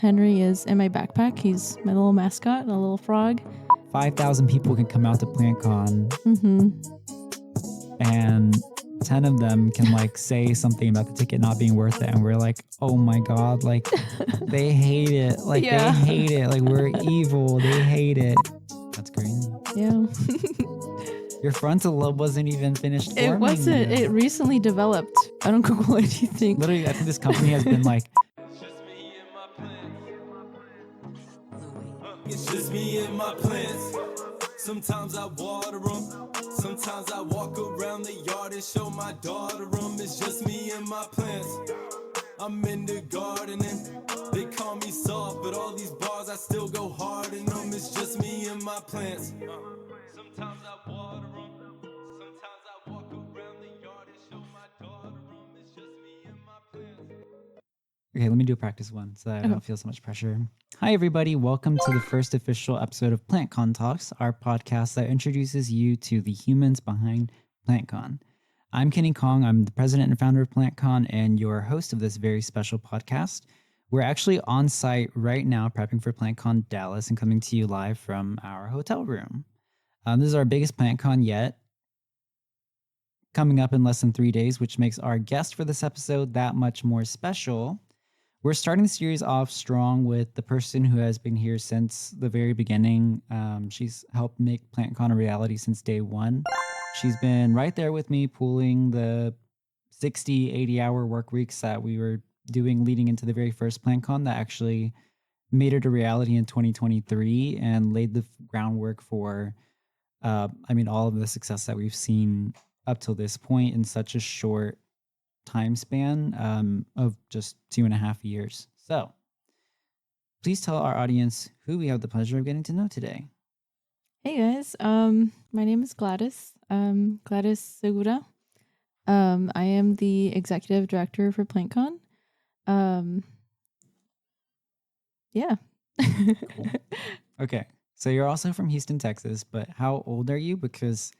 Henry is in my backpack. He's my little mascot, a little frog. 5,000 people can come out to PlantCon, and 10 of them can like say something about the ticket not being worth it, and we're like, oh my god, like they hate it, like Yeah. they hate it, like we're evil, they hate it. That's crazy. Yeah. Your frontal lobe wasn't even finished forming. It wasn't. Yet. It recently developed. I don't Google anything. Literally, I think this company has been like, it's just me and my plants. Sometimes I water them. Sometimes I walk around the yard and show my daughter them. It's just me and my plants. I'm in the gardening. They call me soft, but all these bars I still go hard in them. It's just me and my plants. Sometimes I water them. Sometimes I walk around the yard and show my daughter them. It's just me and my plants. okay, let me do a practice one so that I don't feel so much pressure. Hi, everybody. Welcome to the first official episode of PlantCon Talks, our podcast that introduces you to the humans behind PlantCon. I'm Kenny Kong. I'm the president and founder of PlantCon and your host of this very special podcast. We're actually on site right now prepping for PlantCon Dallas and coming to you live from our hotel room. This is our biggest PlantCon yet, coming up in less than 3 days, which makes our guest for this episode that much more special. We're starting the series off strong with the person who has been here since the very beginning. She's helped make PlantCon a reality since day one. She's been right there with me, pulling the 60, 80-hour work weeks that we were doing leading into the very first PlantCon that actually made it a reality in 2023 and laid the groundwork for, all of the success that we've seen up till this point in such a short time span of just 2.5 years. So please tell our audience who we have the pleasure of getting to know today. Hey guys, my name is Gladys. Gladys Segura. I am the executive director for PlantCon. Yeah. Cool. Okay, so you're also from Houston, Texas, but how old are you? Because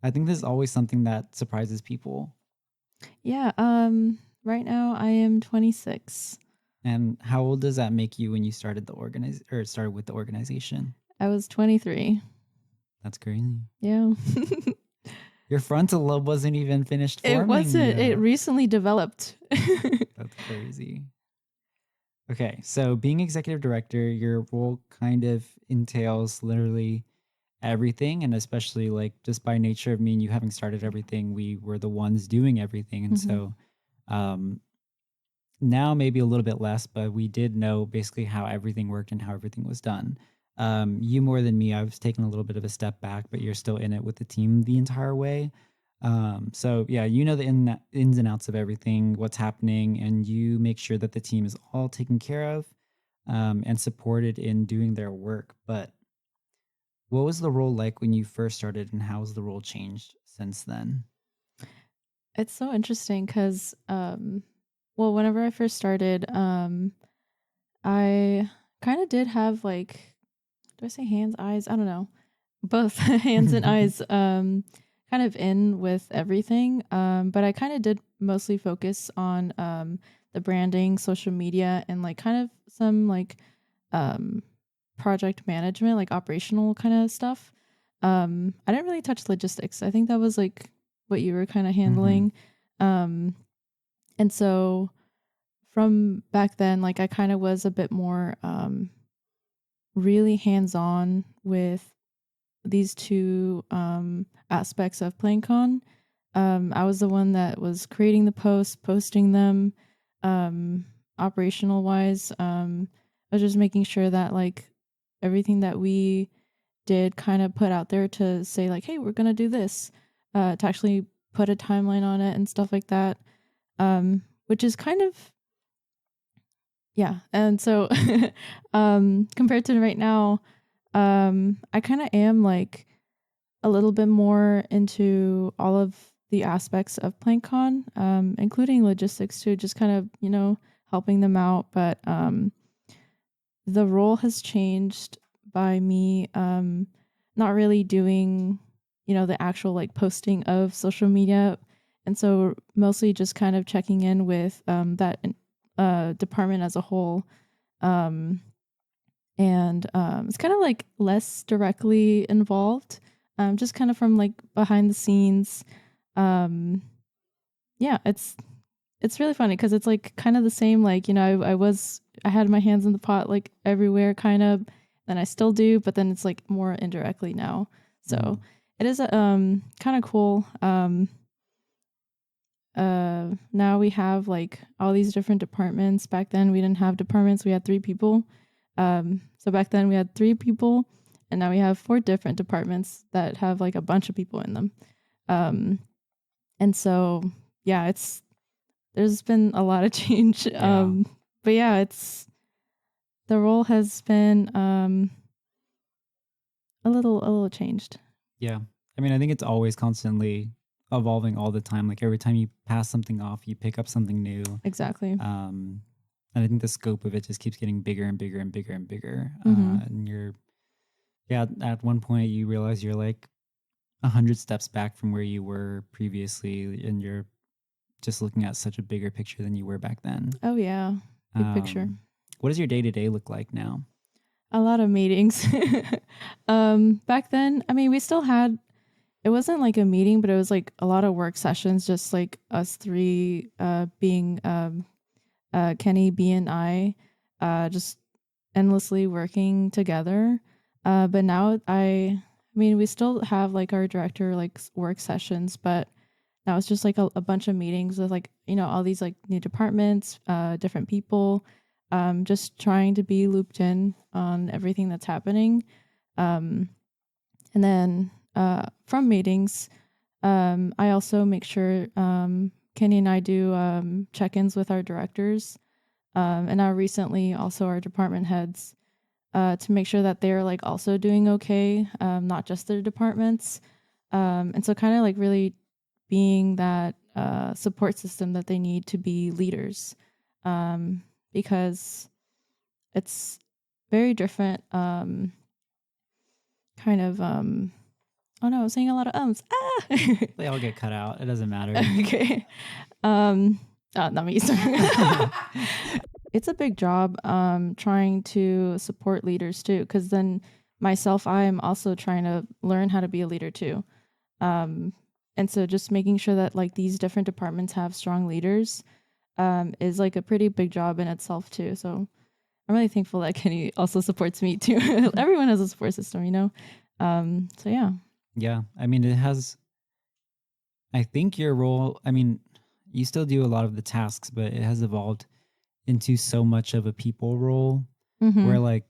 I think this is always something that surprises people. Yeah, right now I am 26. And how old does that make you when you started started with the organization? I was 23. That's crazy. Yeah. Your frontal lobe wasn't even finished forming. It wasn't. Yet. It recently developed. That's crazy. Okay, so being executive director, your role kind of entails literally everything, and especially like just by nature of me and you having started everything, we were the ones doing everything. And so now maybe a little bit less, but we did know basically how everything worked and how everything was done. You more than me, I was taking a little bit of a step back, but you're still in it with the team the entire way. So yeah, you know the ins and outs of everything, what's happening, and you make sure that the team is all taken care of and supported in doing their work. But what was the role like when you first started, and how has the role changed since then? It's so interesting because, whenever I first started, I kind of did have like, do I say hands, eyes? I don't know. Both hands and eyes kind of in with everything. But I kind of did mostly focus on the branding, social media, and like kind of some like project management, like operational kind of stuff. I didn't really touch logistics. I think that was like what you were kind of handling. And so from back then, like I kind of was a bit more really hands-on with these two aspects of PlantCon. I was the one that was creating the posts, posting them, operational wise. I was just making sure that like everything that we did kind of put out there to say like, hey, we're gonna do this, to actually put a timeline on it and stuff like that, which is kind of, yeah. And so compared to right now, I kind of am like a little bit more into all of the aspects of PlantCon, including logistics too, just kind of, helping them out. But the role has changed by me not really doing, the actual like posting of social media. And so mostly just kind of checking in with that department as a whole, And it's kind of like less directly involved, just kind of from like behind the scenes. Yeah, it's really funny because it's like kind of the same, like, you know, I had my hands in the pot like everywhere kind of, and I still do, but then it's like more indirectly now. So it is kind of cool. Now we have like all these different departments. Back then we didn't have departments, we had 3 people. So back then we had 3 people, and now we have 4 different departments that have like a bunch of people in them. And so yeah, there's been a lot of change. But yeah, the role has been a little changed. Yeah. I mean, I think it's always constantly evolving all the time. Like every time you pass something off, you pick up something new. Exactly. And I think the scope of it just keeps getting bigger and bigger and bigger and bigger. And at one point you realize you're like 100 steps back from where you were previously, and you're just looking at such a bigger picture than you were back then. Oh yeah, big picture. What does your day-to-day look like now? A lot of meetings. Back then, I mean, we still had, it wasn't like a meeting, but it was like a lot of work sessions, just like us 3 being Kenny, B, and I, just endlessly working together. But now I mean, we still have like our director like work sessions, but now it's just like a bunch of meetings with like, you know, all these like new departments, different people, just trying to be looped in on everything that's happening. And then from meetings, I also make sure Kenny and I do check-ins with our directors, and now recently also our department heads, to make sure that they're like also doing okay, not just their departments. And so kind of like really being that support system that they need to be leaders, because it's very different, kind of oh no, I'm saying a lot of ums. They all get cut out. It doesn't matter. Okay. Not me. It's a big job trying to support leaders too, because then myself, I am also trying to learn how to be a leader too. And so just making sure that like these different departments have strong leaders is like a pretty big job in itself too. So I'm really thankful that Kenny also supports me too. Everyone has a support system, you know? So yeah. Yeah. I mean, I think your role, I mean, you still do a lot of the tasks, but it has evolved into so much of a people role, where like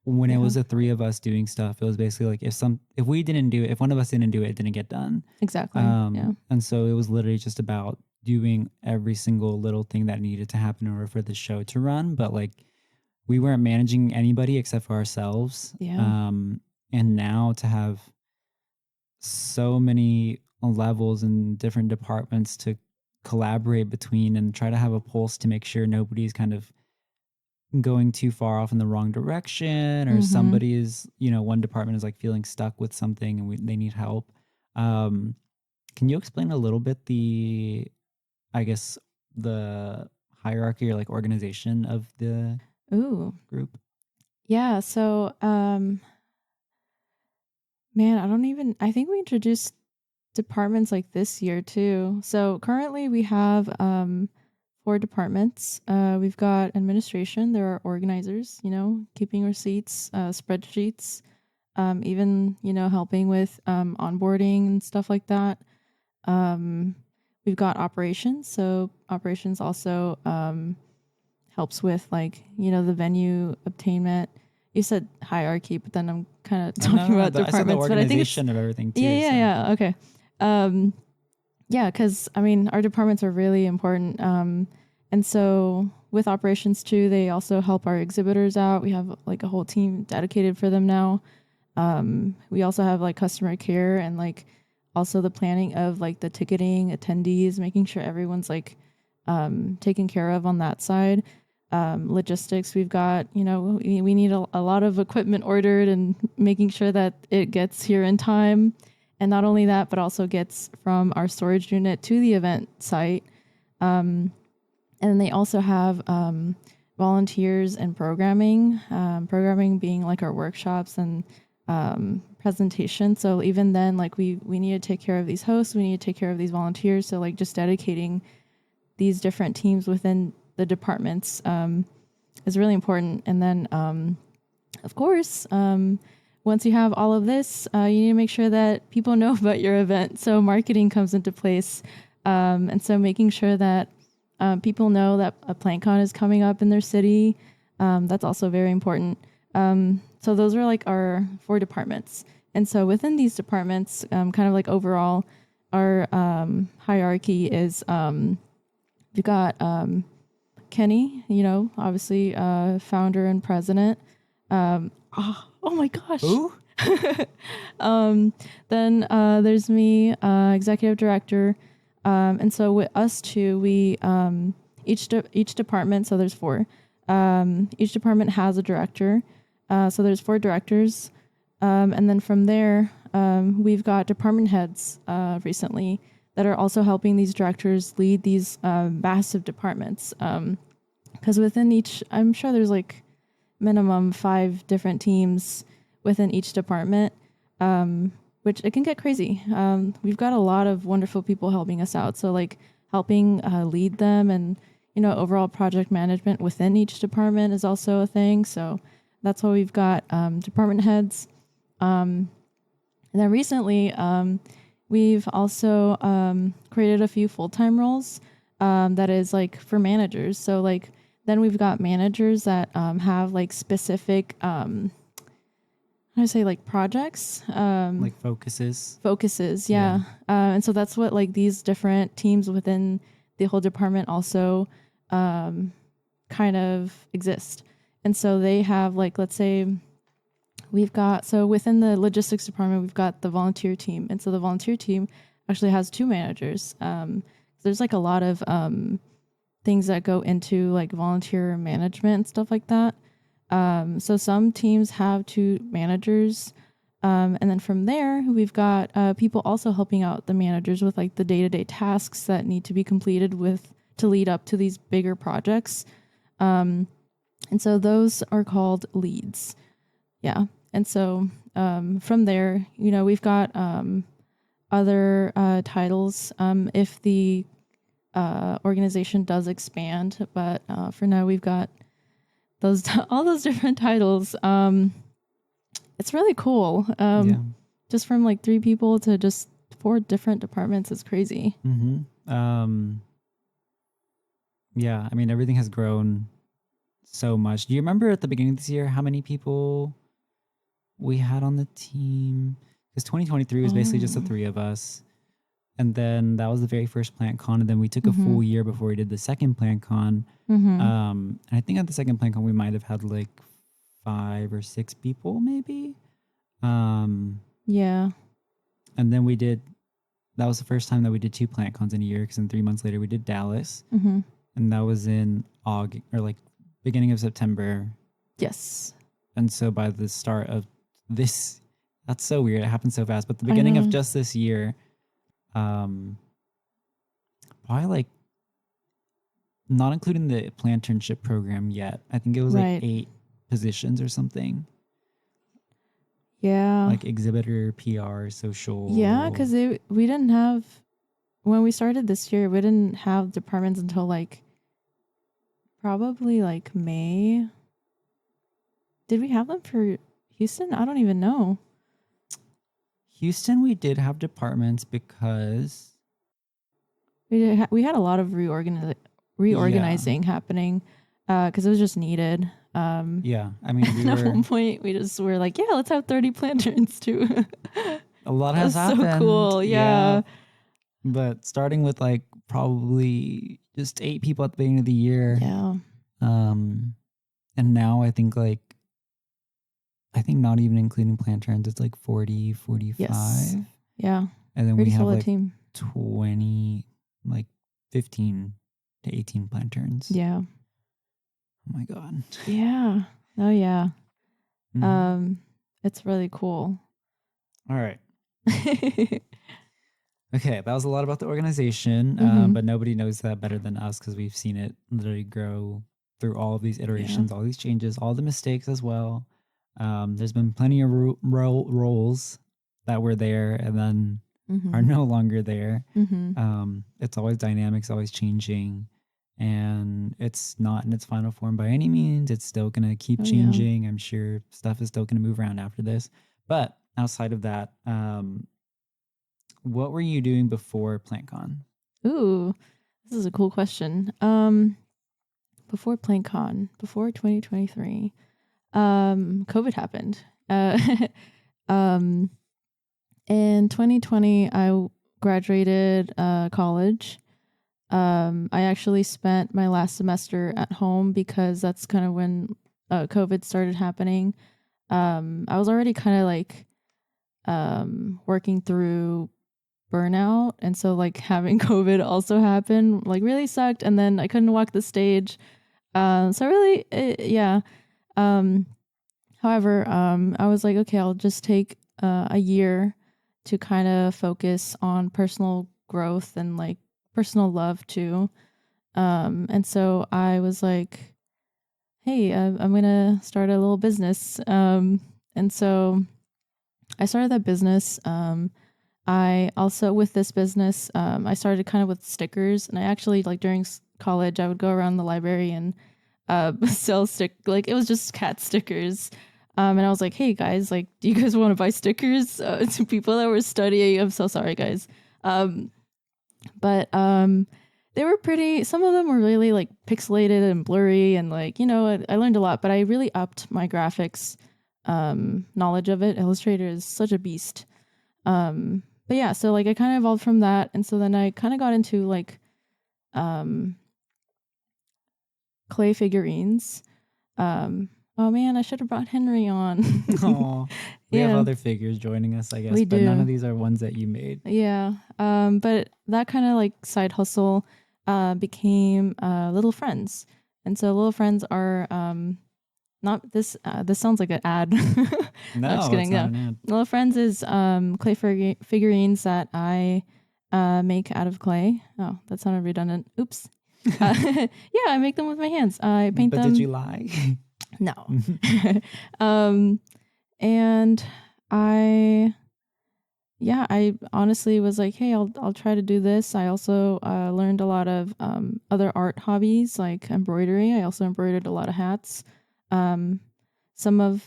when it was the 3 of us doing stuff, it was basically like if we didn't do it, if one of us didn't do it, it didn't get done. Exactly. Yeah. And so it was literally just about doing every single little thing that needed to happen in order for the show to run. But like we weren't managing anybody except for ourselves. Yeah. And now to have so many levels and different departments to collaborate between and try to have a pulse to make sure nobody's kind of going too far off in the wrong direction, or somebody is, you know, one department is like feeling stuck with something and they need help. Can you explain a little bit the hierarchy or like organization of the group? Yeah. So, man, I think we introduced departments like this year too. So currently we have 4 departments. We've got administration. There are organizers, you know, keeping receipts, spreadsheets, even, you know, helping with onboarding and stuff like that. We've got operations. So operations also helps with like, you know, the venue obtainment. You said hierarchy, but then I'm kind of talking about departments. I said the organization, but I think it's, of everything too. Yeah. Okay. Yeah, because I mean, our departments are really important. And so with operations too, they also help our exhibitors out. We have like a whole team dedicated for them now. We also have like customer care and like also the planning of like the ticketing, attendees, making sure everyone's like taken care of on that side. Logistics, we've got, you know, we need a lot of equipment ordered and making sure that it gets here in time. And not only that, but also gets from our storage unit to the event site. And then they also have volunteers in programming, programming being like our workshops and presentation. So even then, like we need to take care of these hosts, we need to take care of these volunteers. So like just dedicating these different teams within the departments is really important. And then of course, once you have all of this, you need to make sure that people know about your event. So marketing comes into place. And so making sure that people know that a PlantCon is coming up in their city, that's also very important. So those are like our 4 departments. And so within these departments, kind of like overall, our hierarchy is you've got Kenny, obviously founder and president. Oh my gosh. Who? Then there's me, executive director. And so with us two, we each department, so there's 4. Each department has a director. So there's 4 directors. And then from there, we've got department heads recently that are also helping these directors lead these massive departments. Because within each, I'm sure there's like minimum 5 different teams within each department, which it can get crazy. We've got a lot of wonderful people helping us out. So like helping lead them and, overall project management within each department is also a thing. So that's why we've got department heads. And then recently, we've also created a few full-time roles that is like for managers. So like then we've got managers that have like specific, how do I say, like projects? Like focuses. Focuses, yeah. And so that's what like these different teams within the whole department also kind of exist. And so they have like, let's say we've got, so within the logistics department, we've got the volunteer team. And so the volunteer team actually has 2 managers. There's like a lot of things that go into like volunteer management and stuff like that. So some teams have 2 managers. And then from there, we've got people also helping out the managers with like the day-to-day tasks that need to be completed to lead up to these bigger projects. And so those are called leads. Yeah. And so from there, we've got other titles if the organization does expand. But for now, we've got all those different titles. It's really cool. Just from like 3 people to just 4 different departments is crazy. Mm-hmm. Yeah, I mean, everything has grown so much. Do you remember at the beginning of this year how many people we had on the team? Because 2023 was basically just the 3 of us. And then that was the very first PlantCon. And then we took a full year before we did the second PlantCon. And I think at the second PlantCon, we might have had like 5 or 6 people maybe. Yeah. And then that was the first time that we did 2 PlantCons in a year, because then 3 months later we did Dallas. And that was in August, or like beginning of September. Yes. And so by the start of this, that's so weird. It happened so fast. But the beginning of just this year, probably like, not including the planternship program yet, I think it was like 8 positions or something. Yeah. Like exhibitor, PR, social. Yeah, because we didn't have, when we started this year, we didn't have departments until like probably like May. Did we have them for Houston? I don't even know. Houston, we did have departments because we had a lot of reorganizing happening because it was just needed. Yeah, I mean, at one point we just were like, yeah, let's have 30 planterns too. A lot has happened. So cool, yeah. But starting with like probably just 8 people at the beginning of the year. Yeah. And now I think not even including planterns, it's like 40, 45. Yes. Yeah. And then Pretty we have solid like team. 20, like 15 to 18 planterns. Yeah. Oh my God. Yeah. Oh yeah. It's really cool. All right. Okay, that was a lot about the organization, but nobody knows that better than us because we've seen it literally grow through all of these iterations, all these changes, all the mistakes as well. There's been plenty of roles that were there and then are no longer there. It's always dynamic, it's always changing, and it's not in its final form by any means. It's still going to keep changing. I'm sure stuff is still going to move around after this. But outside of that, what were you doing before PlantCon? Ooh, this is a cool question. Before PlantCon, before 2023, COVID happened. In 2020, I graduated college. I actually spent my last semester at home because that's kind of when COVID started happening. I was already kind of like working through burnout, and so like having COVID also happened like really sucked, and then I couldn't walk the stage. So really, however, I was like, okay, I'll just take a year to kind of focus on personal growth and like personal love too. And so I was like, hey, I'm going to start a little business. And so I started that business. I also, with this business, I started kind of with stickers, and I actually like during college, I would go around the library and sell like it was just cat stickers. And I was like, hey guys, like, do you guys want to buy stickers to people that were studying? I'm so sorry, guys. But they were pretty, some of them were really like pixelated and blurry, and like, you know, I learned a lot, but I really upped my graphics knowledge of it. Illustrator is such a beast. But yeah, so like I kind of evolved from that. And so then I kind of got into like clay figurines. Oh man, I should have brought Henry on. Oh, we have other figures joining us, I guess, but none of these are ones that you made. Yeah. But that kind of like side hustle became Little Friends. And so Little Friends are not this this sounds like an ad. No, I'm just kidding. it's not an ad. Little Friends is clay figurines that I make out of clay. Oh, that sounded redundant. Oops. Yeah, I make them with my hands. I paint them. But did you lie? No. And I honestly was like, hey, I'll try to do this. I also learned a lot of other art hobbies like embroidery. I also embroidered a lot of hats. Some of,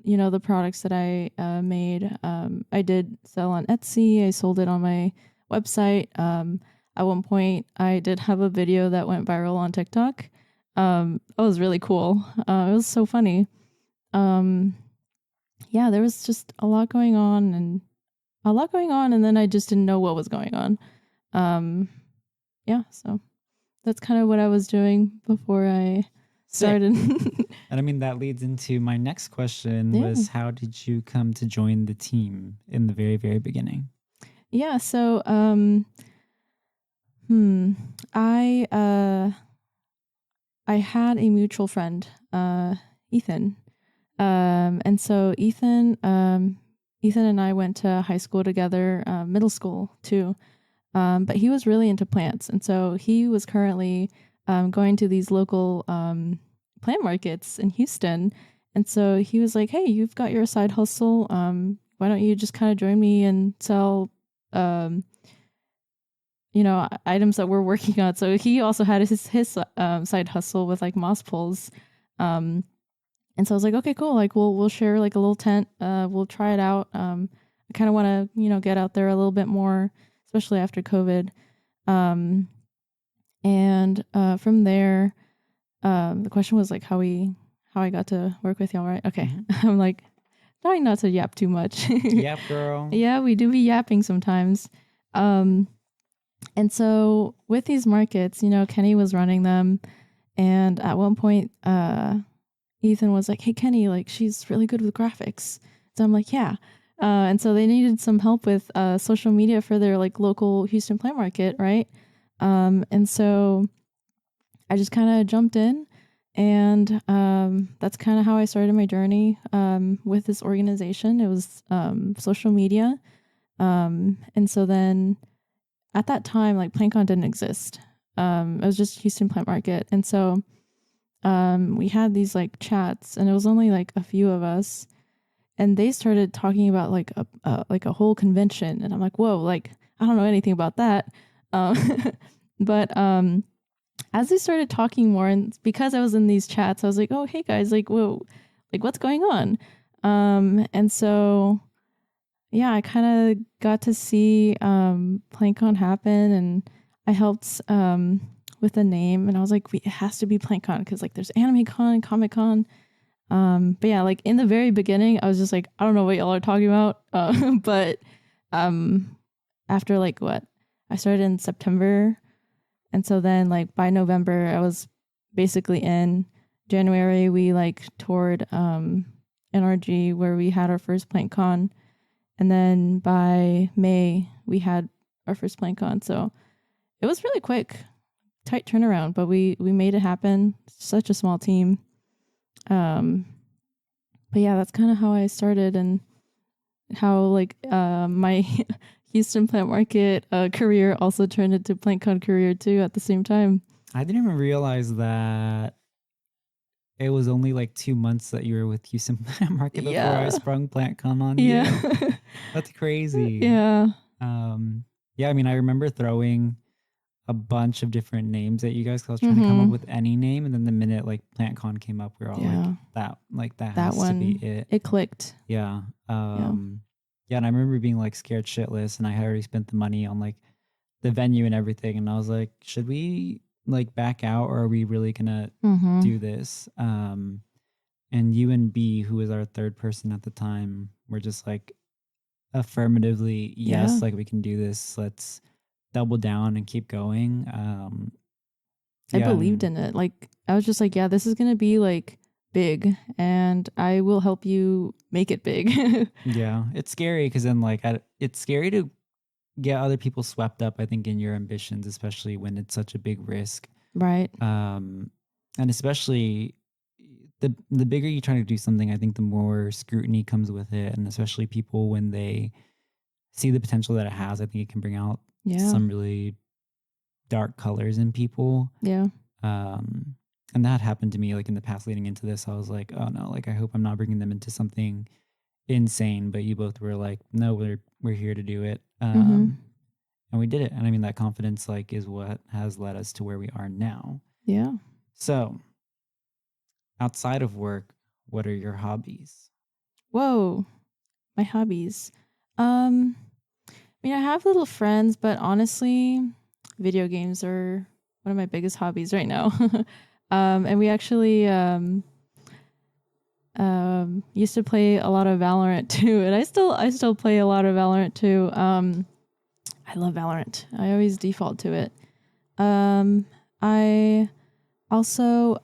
you know, the products that I made, I did sell on Etsy. I sold it on my website. At one point, I did have a video that went viral on TikTok. It was really cool. It was so funny. Yeah, there was just a lot going on, and then I just didn't know what was going on. Yeah, so that's kind of what I was doing before I started. And I mean, that leads into my next question was, how did you come to join the team in the very, very beginning? Yeah, so I had a mutual friend, Ethan. And so Ethan and I went to high school together, middle school too. But he was really into plants. And so he was currently going to these local plant markets in Houston. And so he was like, hey, you've got your side hustle. Why don't you just kind of join me and sell, you know, items that we're working on. So he also had his side hustle with like moss pulls. And so I was like, okay, cool. Like we'll share like a little tent. We'll try it out. I kind of want to, you know, get out there a little bit more, especially after COVID. And from there, the question was like how I got to work with y'all, right? Okay. I'm like trying not to yap too much. Yap, girl. Yeah, we do be yapping sometimes. And so with these markets, you know, Kenny was running them. And at one point, Ethan was like, hey, Kenny, like she's really good with graphics. So I'm like, yeah. And so they needed some help with social media for their like local Houston plant market, right? And so I just kind of jumped in, and that's kind of how I started my journey with this organization. It was social media. And so then at that time, like PlantCon didn't exist. It was just Houston Plant Market. And so we had these like chats, and it was only like a few of us, and they started talking about like a whole convention, and I'm like, whoa, like I don't know anything about that. Um, but as they started talking more, and because I was in these chats, I was like, oh, hey guys, like, whoa, like what's going on? And so, yeah, I kind of got to see PlantCon happen, and I helped with the name, and I was like, it has to be PlantCon because like there's Anime Con, Comic Con. But yeah, like in the very beginning, I was just like, I don't know what y'all are talking about. But after like what I started in September, and so then like by November, I was basically in. January, we like toured NRG where we had our first PlantCon, and then by May we had our first PlantCon. So it was really quick, tight turnaround, but we made it happen. Such a small team. But yeah, that's kind of how I started, and how like my Houston plant market career also turned into PlantCon career too at the same time. I didn't even realize that it was only like 2 months that you were with Houston Plant Market before I sprung PlantCon on you. Yeah. That's crazy. Yeah. Yeah, I mean, I remember throwing a bunch of different names at you guys because I was trying to come up with any name, and then the minute like PlantCon came up, we were all that has one, to be it. It clicked. Yeah. Yeah, and I remember being like scared shitless, and I had already spent the money on like the venue and everything, and I was like, should we like back out, or are we really gonna do this? And you and B, who was our third person at the time, were just like affirmatively, yes, like we can do this. Let's double down and keep going. I believed in it. Like I was just like, yeah, this is gonna be like big, and I will help you make it big. Yeah, it's scary because then like it's scary to get other people swept up, I think, in your ambitions, especially when it's such a big risk. Right. And especially the bigger you're trying to do something, I think the more scrutiny comes with it. And especially people, when they see the potential that it has, I think it can bring out some really dark colors in people. Yeah. And that happened to me like in the past leading into this. I was like, oh no, like I hope I'm not bringing them into something insane. But you both were like, no, we're here to do it. And we did it. And I mean, that confidence like is what has led us to where we are now. Yeah. So outside of work, what are your hobbies? Whoa, my hobbies. I mean, I have little friends, but honestly, video games are one of my biggest hobbies right now. And we actually used to play a lot of Valorant too, and I still play a lot of Valorant too. I love Valorant. I always default to it. I also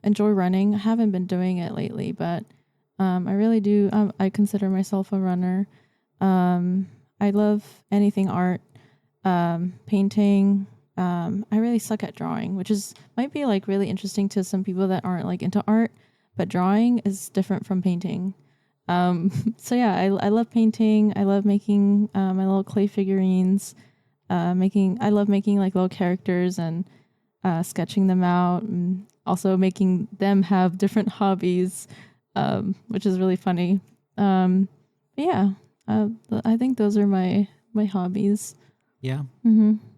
enjoy running. I haven't been doing it lately, but I really do. I consider myself a runner. I love anything art, painting. I really suck at drawing, which might be like really interesting to some people that aren't like into art, but drawing is different from painting. So yeah, I love painting. I love making my little clay figurines. I love making like little characters and sketching them out, and also making them have different hobbies, which is really funny. Yeah, I think those are my hobbies. Yeah.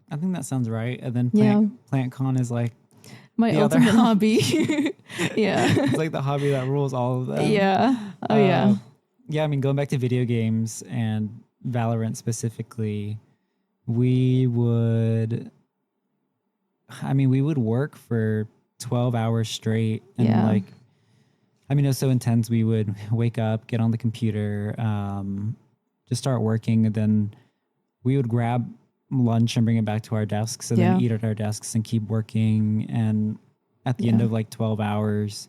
I think that sounds right. And then PlantCon is like my ultimate hobby. Yeah. It's like the hobby that rules all of them. Yeah. Oh yeah. Yeah, I mean, going back to video games and Valorant specifically, we would work for 12 hours straight. And like, I mean, it was so intense. We would wake up, get on the computer, just start working. And then we would grab lunch and bring it back to our desks, and then eat at our desks and keep working. And at the end of like 12 hours,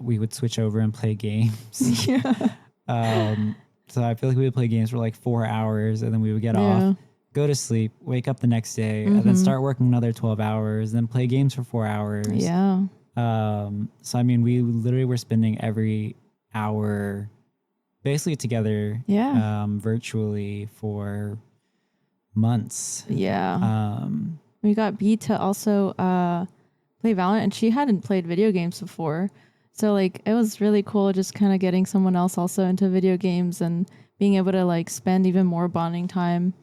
we would switch over and play games. So I feel like we would play games for like 4 hours, and then we would get off, go to sleep, wake up the next day, and then start working another 12 hours, then play games for 4 hours. Yeah. So I mean, we literally were spending every hour basically together, virtually for months. Yeah. We got B to also play Valorant, and she hadn't played video games before. So like it was really cool just kind of getting someone else also into video games and being able to like spend even more bonding time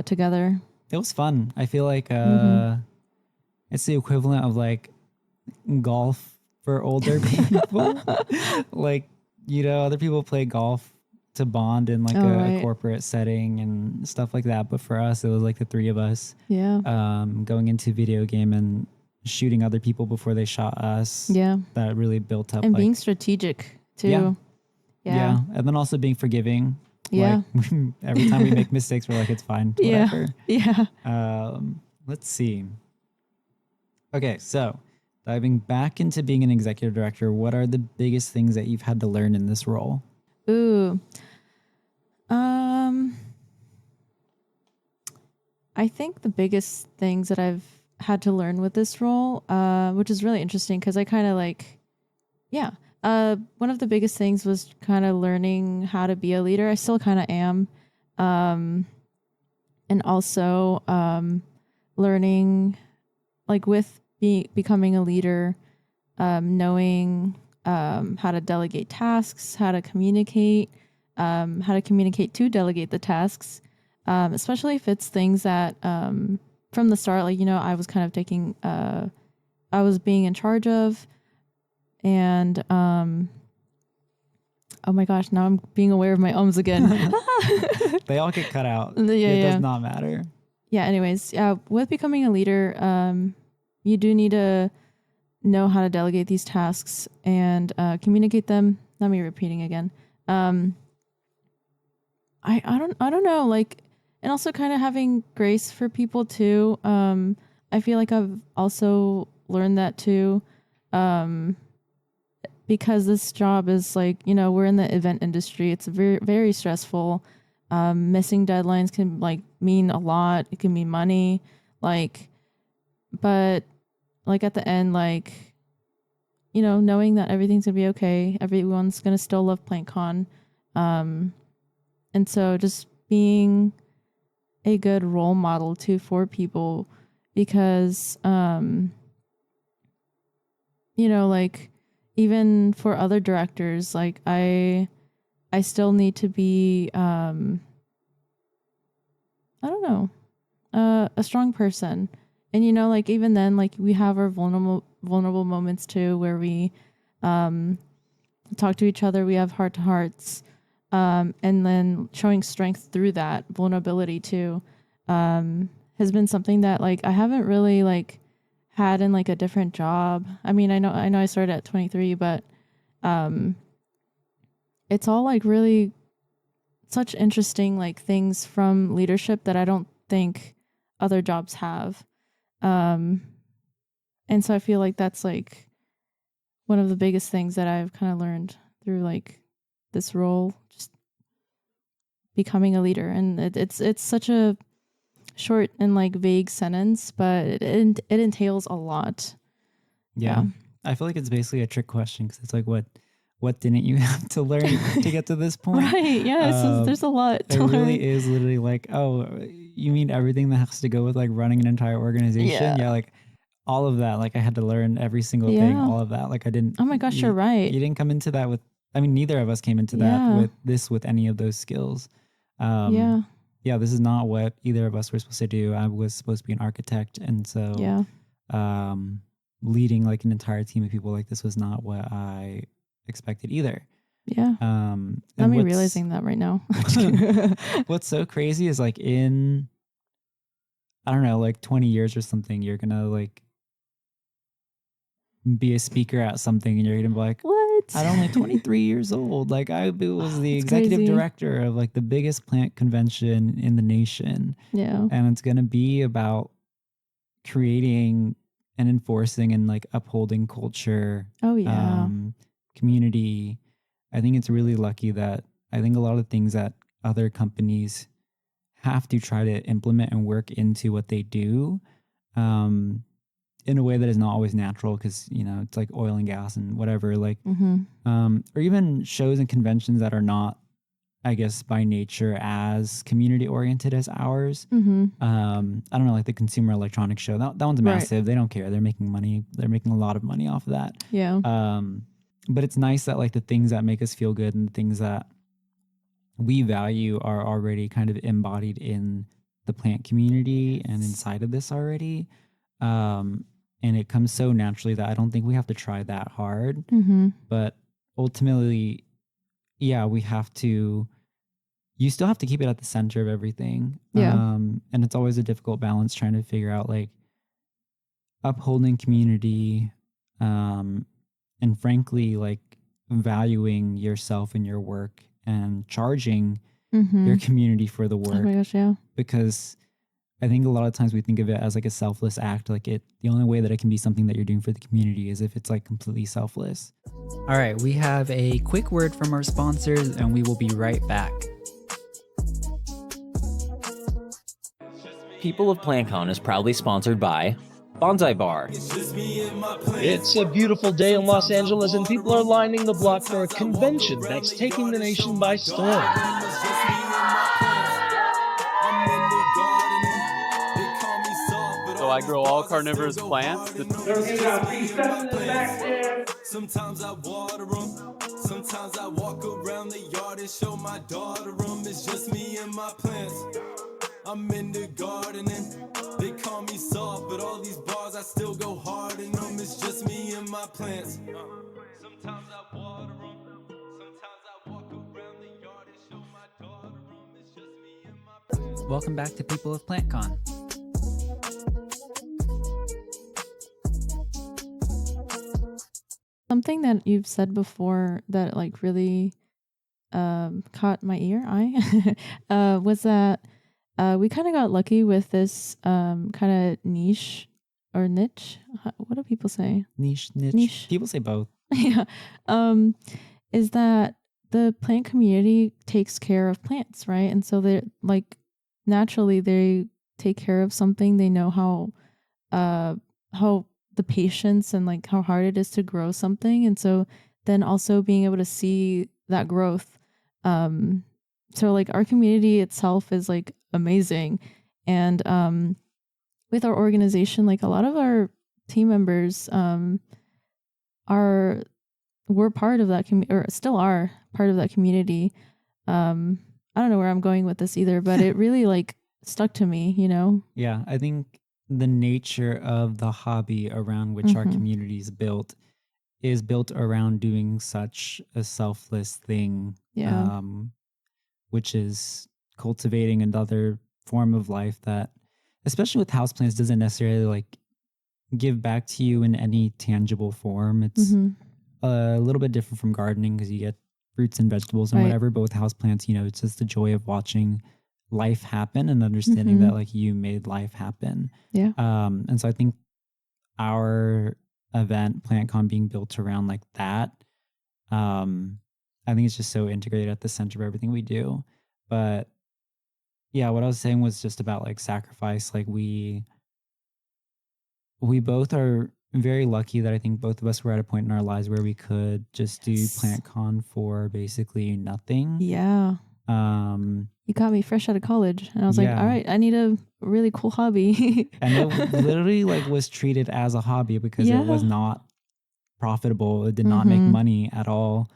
together. It was fun. I feel like it's the equivalent of like golf for older people. Like, you know, other people play golf to bond in like a corporate setting and stuff like that. But for us, it was like the three of us going into video game and shooting other people before they shot us. Yeah. That really built up. And like, being strategic too. Yeah. And then also being forgiving. Yeah. Like, every time we make mistakes, we're like, it's fine. Whatever. Yeah. Let's see. Okay, so diving back into being an executive director, what are the biggest things that you've had to learn in this role? Ooh. I think the biggest things that I've had to learn with this role, which is really interesting because I kind of like, one of the biggest things was kind of learning how to be a leader. I still kind of am. And also learning, like with becoming a leader, knowing how to delegate tasks, how to communicate to delegate the tasks, especially if it's things that from the start, like, you know, I was kind of taking, I was being in charge of, and oh my gosh, now I'm being aware of my ums again. They all get cut out. Yeah, it does not matter. Yeah, anyways, with becoming a leader, you do need to know how to delegate these tasks and communicate them. Let me repeating again. I don't know, like, and also kind of having grace for people too. I feel like I've also learned that too. Because this job is like, you know, we're in the event industry. It's very, very stressful. Missing deadlines can like mean a lot. It can mean money, like, but like at the end, like, you know, knowing that everything's gonna be okay. Everyone's gonna still love PlantCon. And so just being a good role model too for people, because, you know, like even for other directors, like I still need to be, I don't know, a strong person. And, you know, like even then, like we have our vulnerable moments too, where we, talk to each other. We have heart to hearts. And then showing strength through that vulnerability too, has been something that like I haven't really like had in like a different job. I mean, I know I started at 23, but it's all like really such interesting like things from leadership that I don't think other jobs have. And so I feel like that's like one of the biggest things that I've kind of learned through like this role, just becoming a leader. And it's such a short and like vague sentence, but it entails a lot. Yeah. I feel like it's basically a trick question because it's like, what didn't you have to learn to get to this point? Right. Yeah. There's a lot to learn. It really learn. is literally like, oh, you mean everything that has to go with like running an entire organization? Yeah. Like all of that. Like I had to learn every single thing, all of that. Like I didn't. Oh my gosh, you're right. You didn't come into that with, I mean, neither of us came into that with any of those skills. Yeah, this is not what either of us were supposed to do. I was supposed to be an architect. And so leading like an entire team of people like this was not what I expected either. Yeah. I'm realizing that right now. What's so crazy is like in, I don't know, like 20 years or something, you're going to like be a speaker at something and you're going to be like, what? I'm only 23 years old. Like I was the executive director of like the biggest plant convention in the nation. Yeah. And it's going to be about creating and enforcing and like upholding culture. Oh yeah. Community. I think it's really lucky that I think a lot of things that other companies have to try to implement and work into what they do, in a way that is not always natural because, you know, it's like oil and gas and whatever, like, or even shows and conventions that are not I guess by nature as community oriented as ours. Mm-hmm. I don't know, like the Consumer Electronics Show. That one's Right. massive. They don't care. They're making money. They're making a lot of money off of that. Yeah. But it's nice that like the things that make us feel good and the things that we value are already kind of embodied in the plant community and inside of this already. And it comes so naturally that I don't think we have to try that hard. Mm-hmm. But ultimately, yeah, you still have to keep it at the center of everything. Yeah. And it's always a difficult balance trying to figure out like upholding community, and frankly, like valuing yourself and your work and charging Mm-hmm. your community for the Oh work. my gosh, yeah. Because I think a lot of times we think of it as like a selfless act. Like the only way that it can be something that you're doing for the community is if it's like completely selfless. All right, we have a quick word from our sponsors and we will be right back. People of PlantCon is proudly sponsored by Bonsai Bar. It's a beautiful day in Los Angeles and people are lining the block for a convention that's taking the nation by storm. So I grow all carnivorous plants. Sometimes I water them. Sometimes I walk around the yard and show my daughter them. It's just me and my plants. I'm into gardening. They call me soft, but all these bars I still go hard in them. It's just me and my plants. Sometimes I water them. Sometimes I walk around the yard and show my daughter them. It's just me and my plants. Welcome back to People of PlantCon. Something that you've said before that like really caught my eye was that we kind of got lucky with this kind of niche or niche. What do people say? Niche. People say both. Yeah. Is that the plant community takes care of plants, right? And so they're like naturally they take care of something. They know how the patience and like how hard it is to grow something. And so then also being able to see that growth. So like our community itself is like amazing. And with our organization, like a lot of our team members we're part of that community or still are part of that community. I don't know where I'm going with this either, but it really like stuck to me, you know? Yeah, I think the nature of the hobby around which our community is built around doing such a selfless thing, Yeah. which is cultivating another form of life that, especially with houseplants, doesn't necessarily like give back to you in any tangible form. It's a little bit different from gardening because you get fruits and vegetables and Right. whatever, but with houseplants, you know, it's just the joy of watching life happen and understanding that like you made life happen. Yeah. And so I think our event, PlantCon, being built around like that, I think it's just so integrated at the center of everything we do. But yeah, what I was saying was just about like sacrifice. Like we both are very lucky that I think both of us were at a point in our lives where we could just do PlantCon for basically nothing. Yeah. You got me fresh out of college and I was like, all right, I need a really cool hobby. And it literally like was treated as a hobby because it was not profitable. It did not make money at all.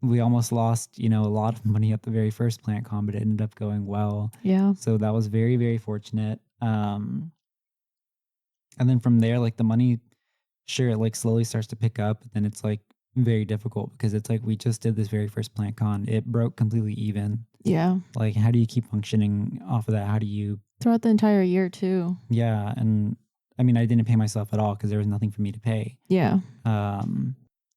We almost lost, you know, a lot of money at the very first PlantCon, but it ended up going well. Yeah. So that was very, very fortunate. And then from there, like the money, sure, it like slowly starts to pick up, but then it's like very difficult because it's like we just did this very first PlantCon. It broke completely even. Yeah. Like, how do you keep functioning off of that? How do you throughout the entire year too? Yeah, and I mean, I didn't pay myself at all because there was nothing for me to pay. Yeah.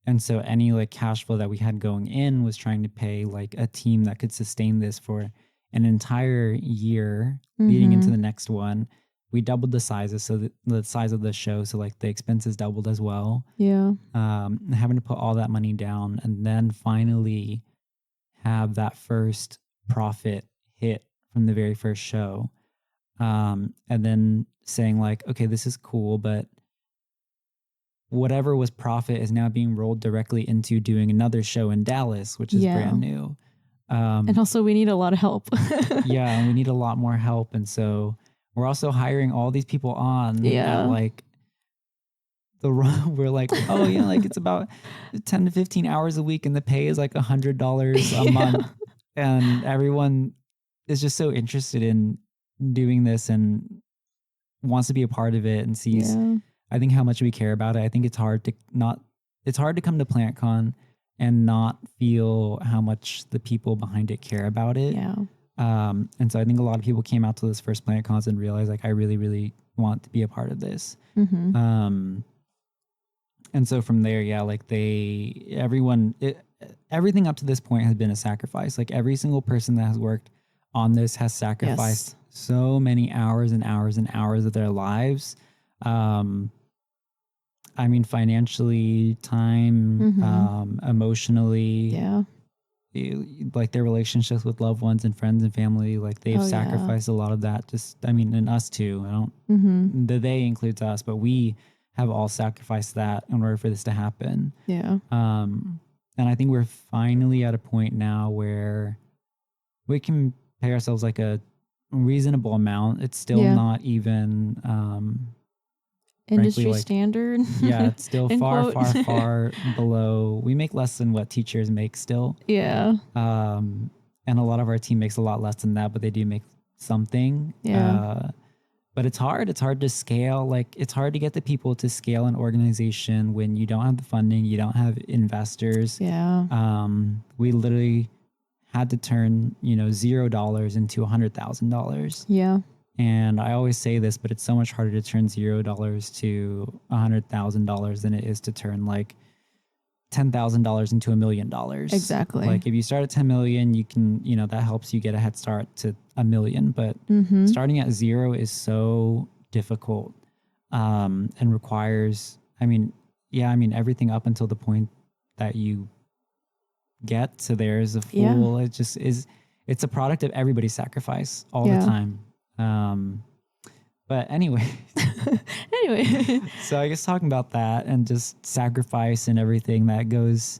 And so any like cash flow that we had going in was trying to pay like a team that could sustain this for an entire year leading into the next one. We doubled the sizes, so the size of the show, so like the expenses doubled as well. Yeah. Having to put all that money down and then finally have that first profit hit from the very first show. And then saying like, okay, this is cool, but whatever was profit is now being rolled directly into doing another show in Dallas, which is brand new. And also we need a lot of help. Yeah, and we need a lot more help. And so we're also hiring all these people on at like we're like, oh yeah, like it's about 10 to 15 hours a week and the pay is like $100 a month. And everyone is just so interested in doing this and wants to be a part of it and sees, I think, how much we care about it. I think it's hard to come to PlantCon and not feel how much the people behind it care about it. Yeah. And so I think a lot of people came out to this first PlantCon and realized like, I really, really want to be a part of this. Mm-hmm. And so from there, like everything up to this point has been a sacrifice. Like every single person that has worked on this has sacrificed so many hours and hours and hours of their lives. I mean, financially, time, emotionally, like their relationships with loved ones and friends and family, like they've sacrificed a lot of that. Just, I mean, and us too. I don't, the they includes us, but we have all sacrificed that in order for this to happen. Yeah. And I think we're finally at a point now where we can pay ourselves like a reasonable amount. It's still not even industry frankly, like, standard. Yeah, it's still far below. We make less than what teachers make still. Yeah. And a lot of our team makes a lot less than that, but they do make something. Yeah. But it's hard. It's hard to scale. Like it's hard to get the people to scale an organization when you don't have the funding, you don't have investors. Yeah. We literally had to turn, $0 into $100,000. Yeah. And I always say this, but it's so much harder to turn $0 to $100,000 than it is to turn like $10,000 into $1 million. Exactly. Like if you start at 10 million, you can, that helps you get a head start to $1 million. But starting at 0 is so difficult and requires, everything up until the point that you get to there is a full, it just is, it's a product of everybody's sacrifice all the time. But anyway, so I guess talking about that and just sacrifice and everything that goes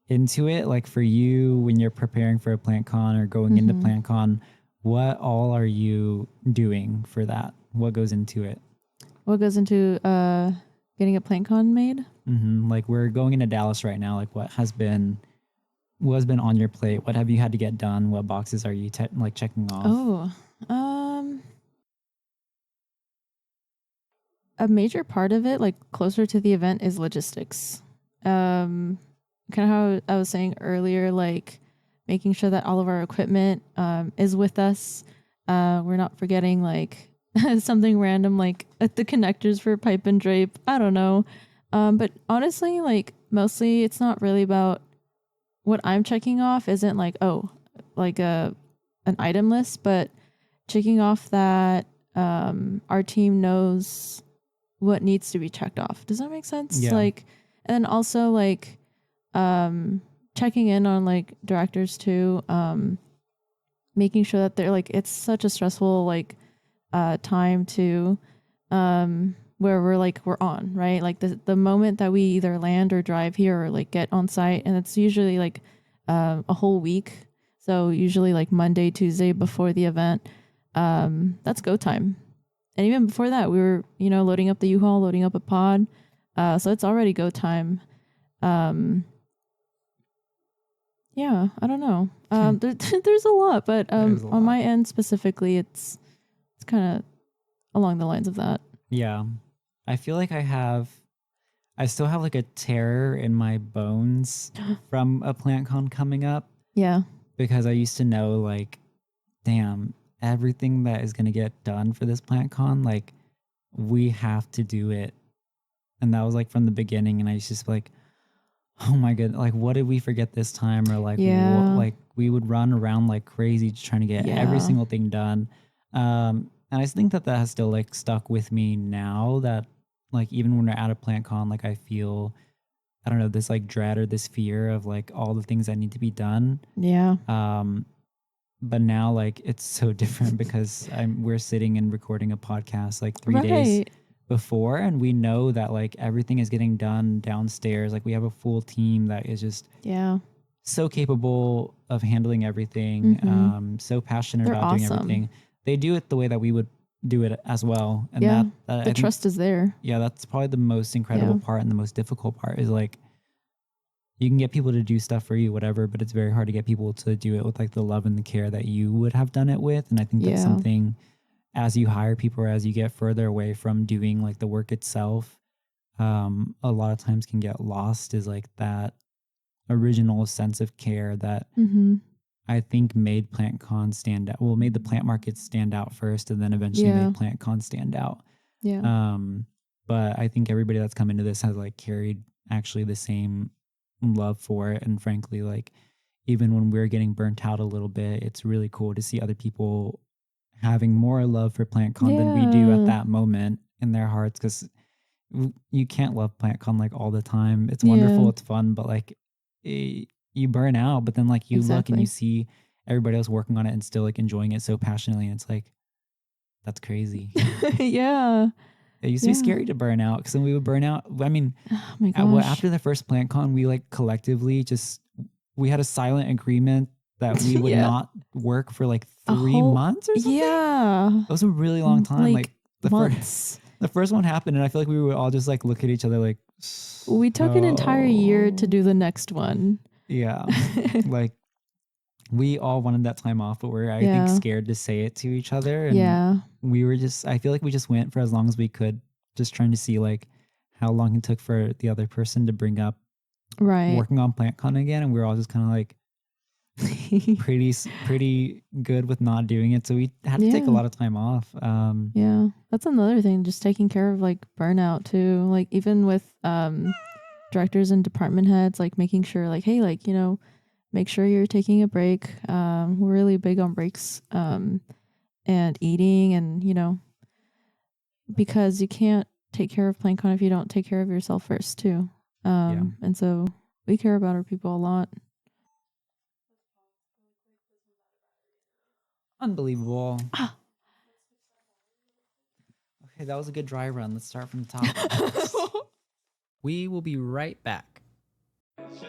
into it, like for you, when you're preparing for a PlantCon or going into PlantCon, what all are you doing for that? What goes into it? What goes into getting a PlantCon made? Like we're going into Dallas right now. Like what has been on your plate? What have you had to get done? What boxes are you checking off? A major part of it, like closer to the event, is logistics. Kind of how I was saying earlier, like making sure that all of our equipment is with us. We're not forgetting like something random like the connectors for pipe and drape. I don't know. But honestly, like mostly it's not really about what I'm checking off. Isn't like, an item list, but checking off that our team knows what needs to be checked off. Does that make sense? Yeah. Like, and then also like checking in on like directors too, making sure that they're like, it's such a stressful like time to where we're on, right? Like the moment that we either land or drive here or like get on site, and it's usually like a whole week. So usually like Monday, Tuesday before the event, that's go time. And even before that, we were, loading up the U-Haul, loading up a pod. So it's already go time. Yeah, I don't know. There's a lot, but on my end specifically, it's kind of along the lines of that. Yeah. I feel like I still have like a terror in my bones from a PlantCon coming up. Yeah. Because I used to know like, damn, everything that is going to get done for this PlantCon, like we have to do it. And that was like from the beginning. And I used to just be like, oh my God, like what did we forget this time? Or like, like we would run around like crazy just trying to get every single thing done. And I think that has still like stuck with me now, that like even when we're at a PlantCon, like I feel, I don't know, this like dread or this fear of like all the things that need to be done. Yeah. But now like it's so different because we're sitting and recording a podcast like 3 days before, and we know that like everything is getting done downstairs. Like we have a full team that is just so capable of handling everything, so passionate They're about doing everything. They do it the way that we would do it as well. And the trust is there. Yeah, that's probably the most incredible part, and the most difficult part is like you can get people to do stuff for you, whatever, but it's very hard to get people to do it with like the love and the care that you would have done it with. And I think that's something, as you hire people or as you get further away from doing like the work itself, a lot of times can get lost, is like that original sense of care that I think made PlantCon stand out. Well, made the plant market stand out first, and then eventually made PlantCon stand out. But I think everybody that's come into this has like carried actually the same love for it. And frankly, like even when we're getting burnt out a little bit, it's really cool to see other people having more love for PlantCon than we do at that moment in their hearts, because you can't love PlantCon like all the time. It's wonderful, it's fun, but like you burn out. But then like you look and you see everybody else working on it and still like enjoying it so passionately, and it's like, that's crazy. It used to be scary to burn out, because then we would burn out. I mean, oh my gosh. After the first PlantCon, we like collectively we had a silent agreement that we would not work for like 3 months or something. It was a really long time. Like the first one happened, and I feel like we would all just like look at each other like, we took an entire year to do the next one. Like we all wanted that time off, but we're I think scared to say it to each other. And we were just, I feel like we just went for as long as we could, just trying to see like how long it took for the other person to bring up working on PlantCon again. And we were all just kind of like pretty good with not doing it. So we had to take a lot of time off. That's another thing, just taking care of like burnout too. Like even with directors and department heads, like making sure like, hey, like, you know, make sure you're taking a break. We're really big on breaks and eating, and, you know, because you can't take care of PlantCon if you don't take care of yourself first too. And so we care about our people a lot. Unbelievable. Okay, that was a good dry run. Let's start from the top. We will be right back.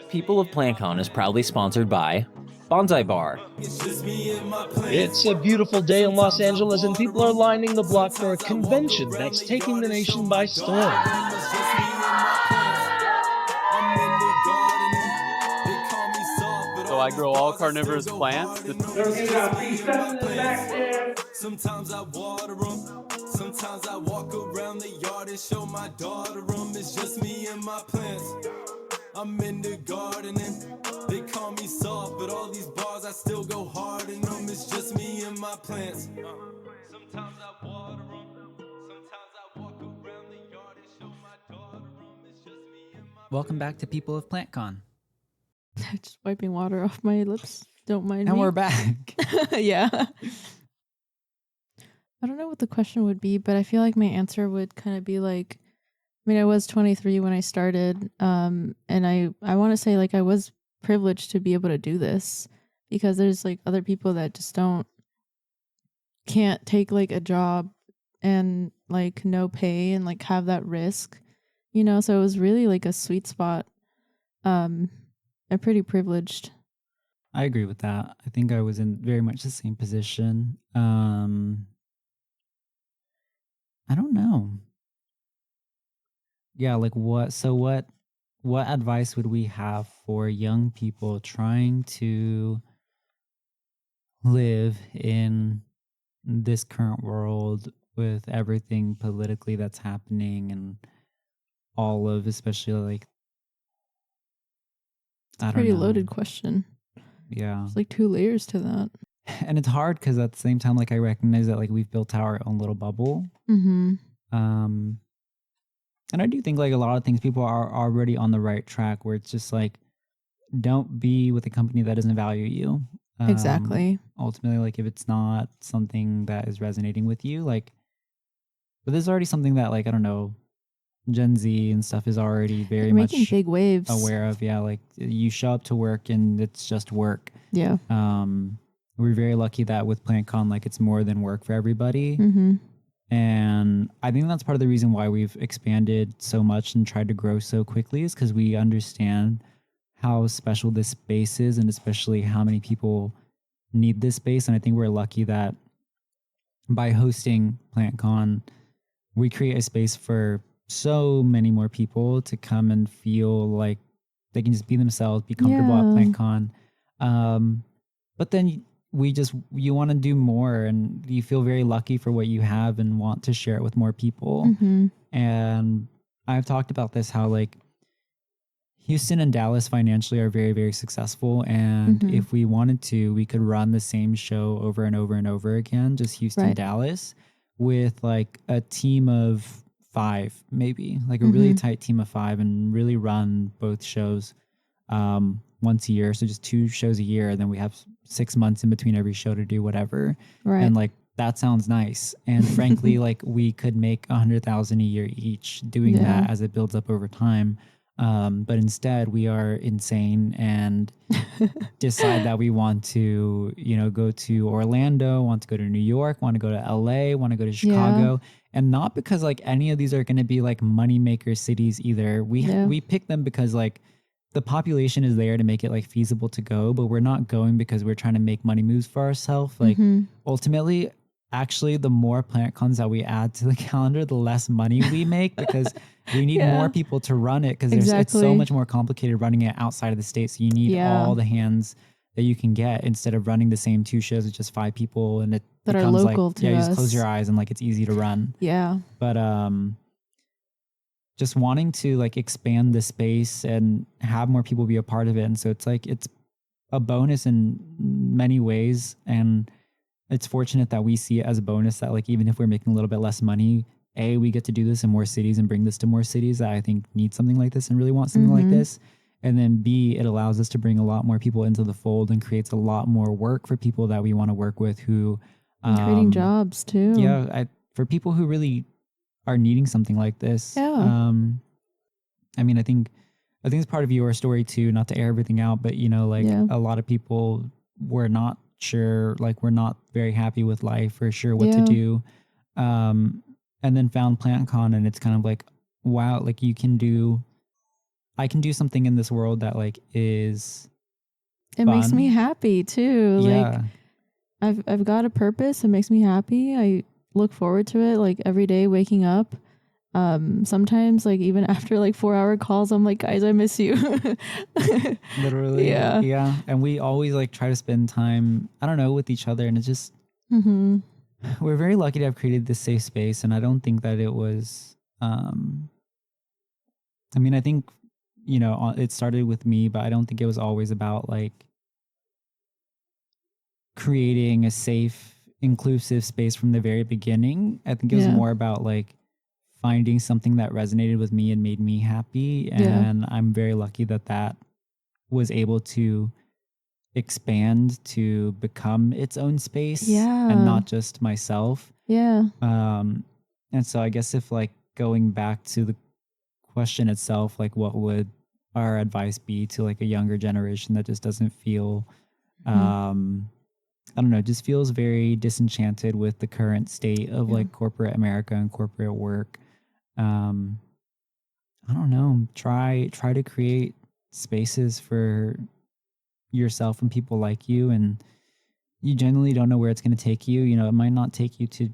People of PlantCon is proudly sponsored by Bonsai Bar. It's a beautiful day in Los Angeles, and people are lining the block for a convention that's taking the nation by storm. So I grow all carnivorous plants. Sometimes I water them. Sometimes I walk around the yard and show my daughter them. It's just me and my plants. I'm into gardening. They call me soft, but all these bars I still go hard in them. It's just me and my plants. Sometimes I water them. Sometimes I walk around the yard and show my daughter them. It's just me and my Welcome back to People of PlantCon. Just wiping water off my lips. Don't mind me. And we're back. I don't know what the question would be, but I feel like my answer would kind of be like, I mean, I was 23 when I started, and I want to say like I was privileged to be able to do this, because there's like other people that just can't take like a job and like no pay and like have that risk, you know. So it was really like a sweet spot. I'm pretty privileged. I agree with that. I think I was in very much the same position. I don't know. Yeah, like what advice would we have for young people trying to live in this current world with everything politically that's happening, and all of, especially like, I don't know. Pretty loaded question. Yeah. There's like 2 layers to that. And it's hard because at the same time, like I recognize that like we've built our own little bubble. And I do think like a lot of things, people are already on the right track, where it's just like, don't be with a company that doesn't value you. Exactly. Ultimately, like if it's not something that is resonating with you, like, but there's already something that like, I don't know, Gen Z and stuff is already very much making big waves aware of. Yeah, like you show up to work and it's just work. Yeah. We're very lucky that with PlantCon, like it's more than work for everybody. And I think that's part of the reason why we've expanded so much and tried to grow so quickly, is because we understand how special this space is, and especially how many people need this space. And I think we're lucky that by hosting PlantCon, we create a space for so many more people to come and feel like they can just be themselves, be comfortable at PlantCon. But then you want to do more, and you feel very lucky for what you have and want to share it with more people. Mm-hmm. And I've talked about this, how like Houston and Dallas financially are very, very successful. And if we wanted to, we could run the same show over and over and over again, just Houston, Dallas, with like a team of 5, maybe like a really tight team of 5, and really run both shows once a year. So just 2 shows a year. And then we have 6 months in between every show to do whatever. And like, that sounds nice. And frankly, like we could make $100,000 a year each doing that as it builds up over time. But instead we are insane and decide that we want to, go to Orlando, want to go to New York, want to go to LA, want to go to Chicago. And not because like any of these are going to be like moneymaker cities either. We pick them because like the population is there to make it like feasible to go, but we're not going because we're trying to make money moves for ourselves. Like ultimately, actually, the more PlantCons that we add to the calendar, the less money we make, because we need more people to run it, because it's so much more complicated running it outside of the state. So you need all the hands that you can get, instead of running the same 2 shows with just 5 people, and it that becomes are local like, to you us. just close your eyes and like it's easy to run. Yeah. But just wanting to like expand the space and have more people be a part of it. And so it's like, it's a bonus in many ways. And it's fortunate that we see it as a bonus, that like, even if we're making a little bit less money, we get to do this in more cities and bring this to more cities that I think need something like this and really want something like this. And then B, it allows us to bring a lot more people into the fold and creates a lot more work for people that we want to work with, who and creating jobs too. Yeah. For people who really are needing something like this. Yeah. I mean, I think it's part of your story too, not to air everything out, but a lot of people were not sure, like we're not very happy with life or sure what to do. And then found PlantCon, and it's kind of like, wow, like I can do something in this world that like is it fun. Makes me happy too. Yeah. Like I've got a purpose. It makes me happy. I look forward to it, like every day waking up. Sometimes like even after like 4-hour calls, I'm like, guys, I miss you. Literally. Yeah. And we always like try to spend time, I don't know, with each other. And it's just, we're very lucky to have created this safe space. And I don't think that it was, I mean, I think, it started with me, but I don't think it was always about like creating a safe, inclusive space from the very beginning. I think it was more about like finding something that resonated with me and made me happy. And I'm very lucky that was able to expand to become its own space and not just myself. Yeah. And so I guess if like going back to the question itself, like what would our advice be to like a younger generation that just doesn't feel, I don't know, just feels very disenchanted with the current state of like corporate America and corporate work. I don't know, try to create spaces for yourself and people like you, and you generally don't know where it's going to take you. It might not take you to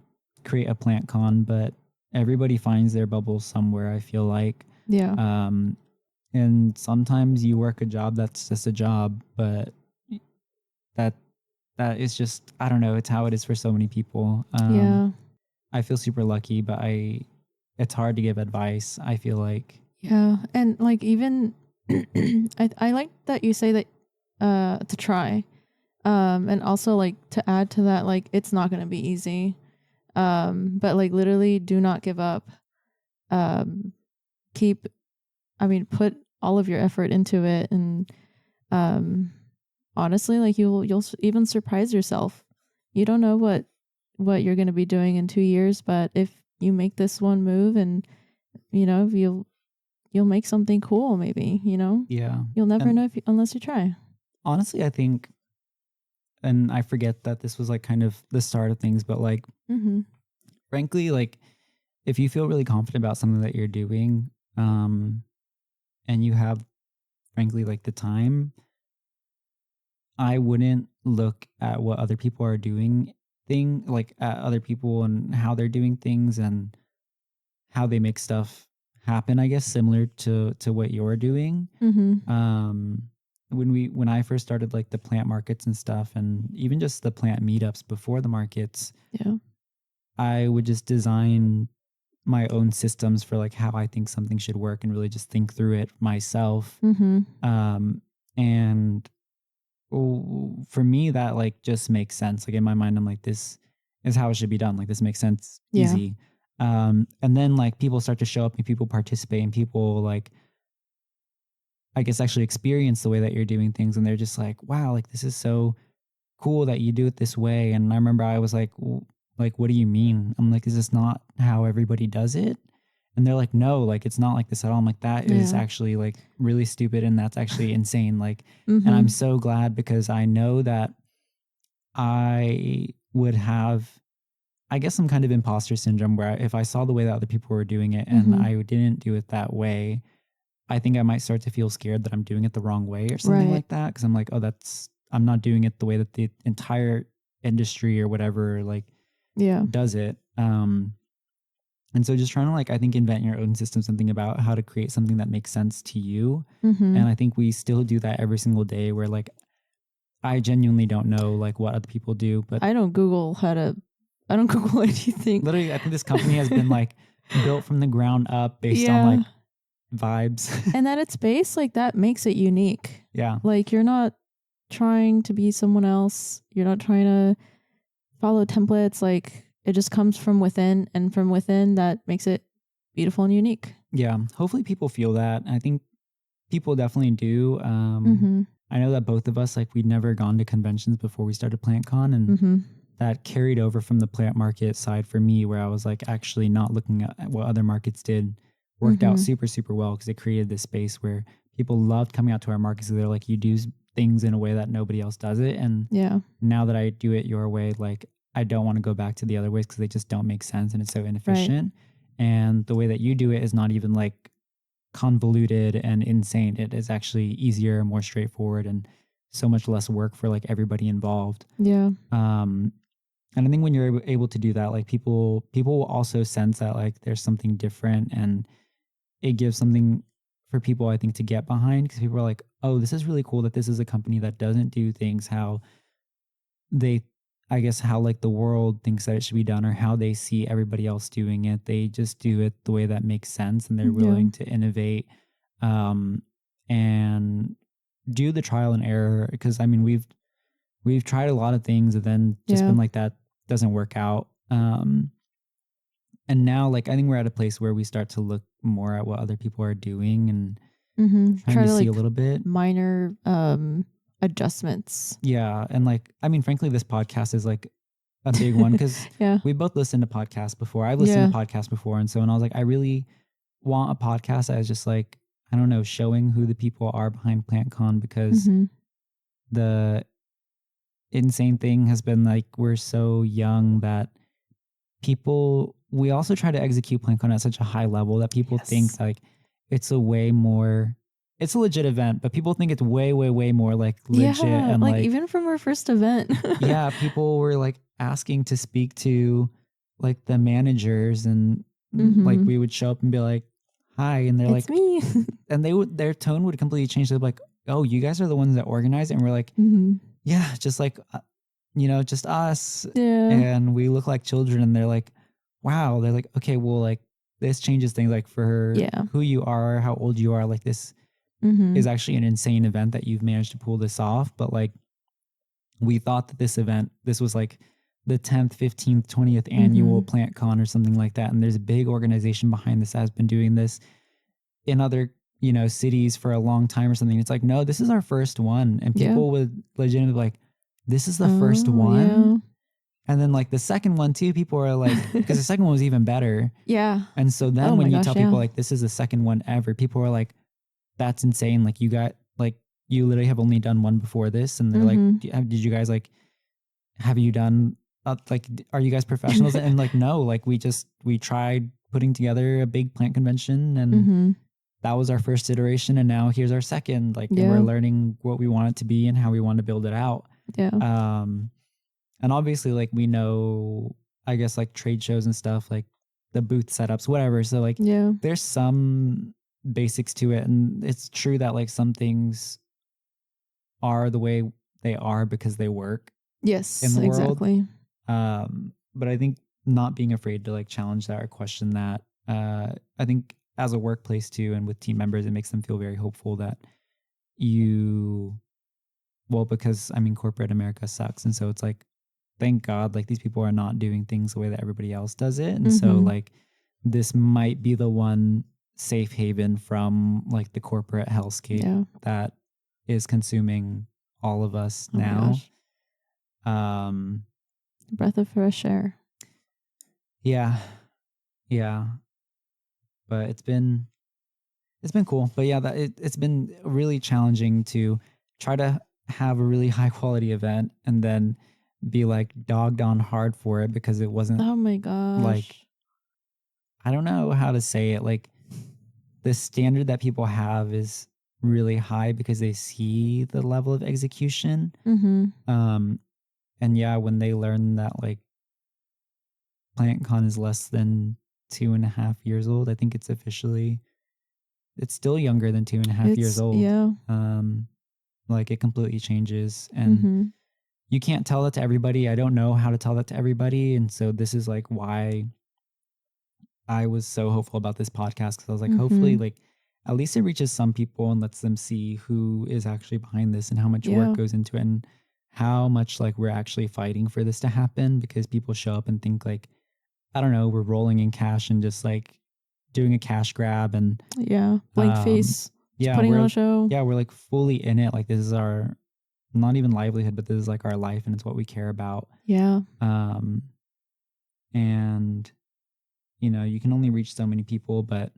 create a PlantCon, but everybody finds their bubble somewhere, I feel like. Yeah. And sometimes you work a job that's just a job, but that is just, I don't know, it's how it is for so many people. I feel super lucky, but it's hard to give advice, I feel like. Yeah. And like even I like that you say that to try. And also like to add to that, like it's not gonna be easy. But like literally do not give up. Put all of your effort into it, and honestly, like you'll even surprise yourself. You don't know what you're gonna be doing in 2 years, but if you make this one move and you'll make something cool, maybe, Yeah. You'll never know unless you try. Honestly, I think, and I forget that this was like kind of the start of things, but like frankly, like if you feel really confident about something that you're doing, and you have, frankly, like the time, I wouldn't look at what other people are doing like at other people and how they're doing things and how they make stuff happen, I guess, similar to what you're doing. When I first started like the plant markets and stuff, and even just the plant meetups before the markets, I would just design my own systems for like how I think something should work and really just think through it myself. And for me, that like just makes sense. Like in my mind, I'm like, this is how it should be done. Like this makes sense, easy. And then like people start to show up and people participate and people like, I guess, actually experience the way that you're doing things. And they're just like, wow, like this is so cool that you do it this way. And I remember I was like, what do you mean? I'm like, is this not how everybody does it? And they're like, no, like it's not like this at all. I'm like, that is actually like really stupid. And that's actually insane. Like, and I'm so glad because I know that I would have, I guess, some kind of imposter syndrome where if I saw the way that other people were doing it and I didn't do it that way, I think I might start to feel scared that I'm doing it the wrong way or something like that. Cause I'm like, oh, I'm not doing it the way that the entire industry or whatever, like, does it. And so just trying to like, I think, invent your own system, something about how to create something that makes sense to you. And I think we still do that every single day where like, I genuinely don't know like what other people do, but I don't Google anything. Literally, I think this company has been like built from the ground up based on like vibes. And that it's based like that makes it unique. Yeah. Like you're not trying to be someone else. You're not trying to follow templates. Like it just comes from within, and from within that makes it beautiful and unique. Yeah. Hopefully people feel that. I think people definitely do. I know that both of us, like we'd never gone to conventions before we started PlantCon, and that carried over from the plant market side for me, where I was like actually not looking at what other markets did, worked out super, super well because it created this space where people loved coming out to our markets. So they're like, you do things in a way that nobody else does it. And now that I do it your way, like I don't want to go back to the other ways because they just don't make sense and it's so inefficient. And the way that you do it is not even like convoluted and insane. It is actually easier, more straightforward, and so much less work for like everybody involved. And I think when you're able to do that, like people will also sense that like there's something different, and it gives something for people, I think, to get behind, because people are like, oh, this is really cool that this is a company that doesn't do things how they, I guess, how like the world thinks that it should be done or how they see everybody else doing it. They just do it the way that makes sense, and they're willing to innovate and do the trial and error. Because I mean, we've tried a lot of things and then just been like, that doesn't work out. And now, like, I think we're at a place where we start to look more at what other people are doing and trying to see a little bit minor adjustments. Yeah. And like, I mean, frankly, this podcast is like a big one because we both listened to podcasts before. I've listened to podcasts before. And so when I was like, I really want a podcast that is just like, I don't know, showing who the people are behind PlantCon, because the insane thing has been like, we're so young that we also try to execute PlantCon at such a high level that people think like it's a legit event, but people think it's way, way, way more like legit. And like even from our first event. People were like asking to speak to like the managers, and like we would show up and be like, hi, and they're it's like, me. and their tone would completely change. They'd be like, oh, you guys are the ones that organize it. And we're like, yeah, just like, just us. And we look like children. And they're like, wow. They're like, okay, well, like this changes things, like for who you are, how old you are. Like this is actually an insane event that you've managed to pull this off. But like, we thought that this was like the 10th, 15th, 20th annual PlantCon or something like that. And there's a big organization behind this that has been doing this in other, cities for a long time or something. It's like, no, this is our first one. And people would legitimately be like, this is the first one. And then like the second one too, people are like, because the second one was even better. And so then when you tell people like, this is the second one ever, people are like, that's insane. Like you literally have only done one before this. And they're like, did you guys like, have you done like, are you guys professionals? And like, no, like we tried putting together a big plant convention, and that was our first iteration. And now here's our second, like, and we're learning what we want it to be and how we want to build it out. Yeah. And obviously, like, we know, I guess, like trade shows and stuff, like the booth setups, whatever. So like, there's some basics to it. And it's true that like some things are the way they are because they work. Yes, in the world. exactly. But I think not being afraid to like challenge that or question that, I think as a workplace too, and with team members, it makes them feel very hopeful that because I mean, corporate America sucks. And so it's like, thank God, like these people are not doing things the way that everybody else does it. And so like, this might be the one safe haven from like the corporate hellscape that is consuming all of us now. Breath of fresh air. Yeah. But it's been cool. But yeah, it's been really challenging to try to have a really high quality event and then be like dogged on hard for it because it wasn't. Oh my gosh. Like, I don't know how to say it. Like, the standard that people have is really high because they see the level of execution. And yeah, when they learn that like PlantCon is less than 2.5 years old, I think it's still younger than 2.5 years old. Yeah. Like, it completely changes. And you can't tell that to everybody. I don't know how to tell that to everybody. And so this is like why I was so hopeful about this podcast, because I was like, hopefully, like, at least it reaches some people and lets them see who is actually behind this and how much work goes into it and how much like we're actually fighting for this to happen, because people show up and think like, I don't know, we're rolling in cash and just like doing a cash grab and blank face, putting on a show. Yeah, we're like fully in it. Like, this is our not even livelihood, but this is like our life and it's what we care about. Yeah. And you know, you can only reach so many people, but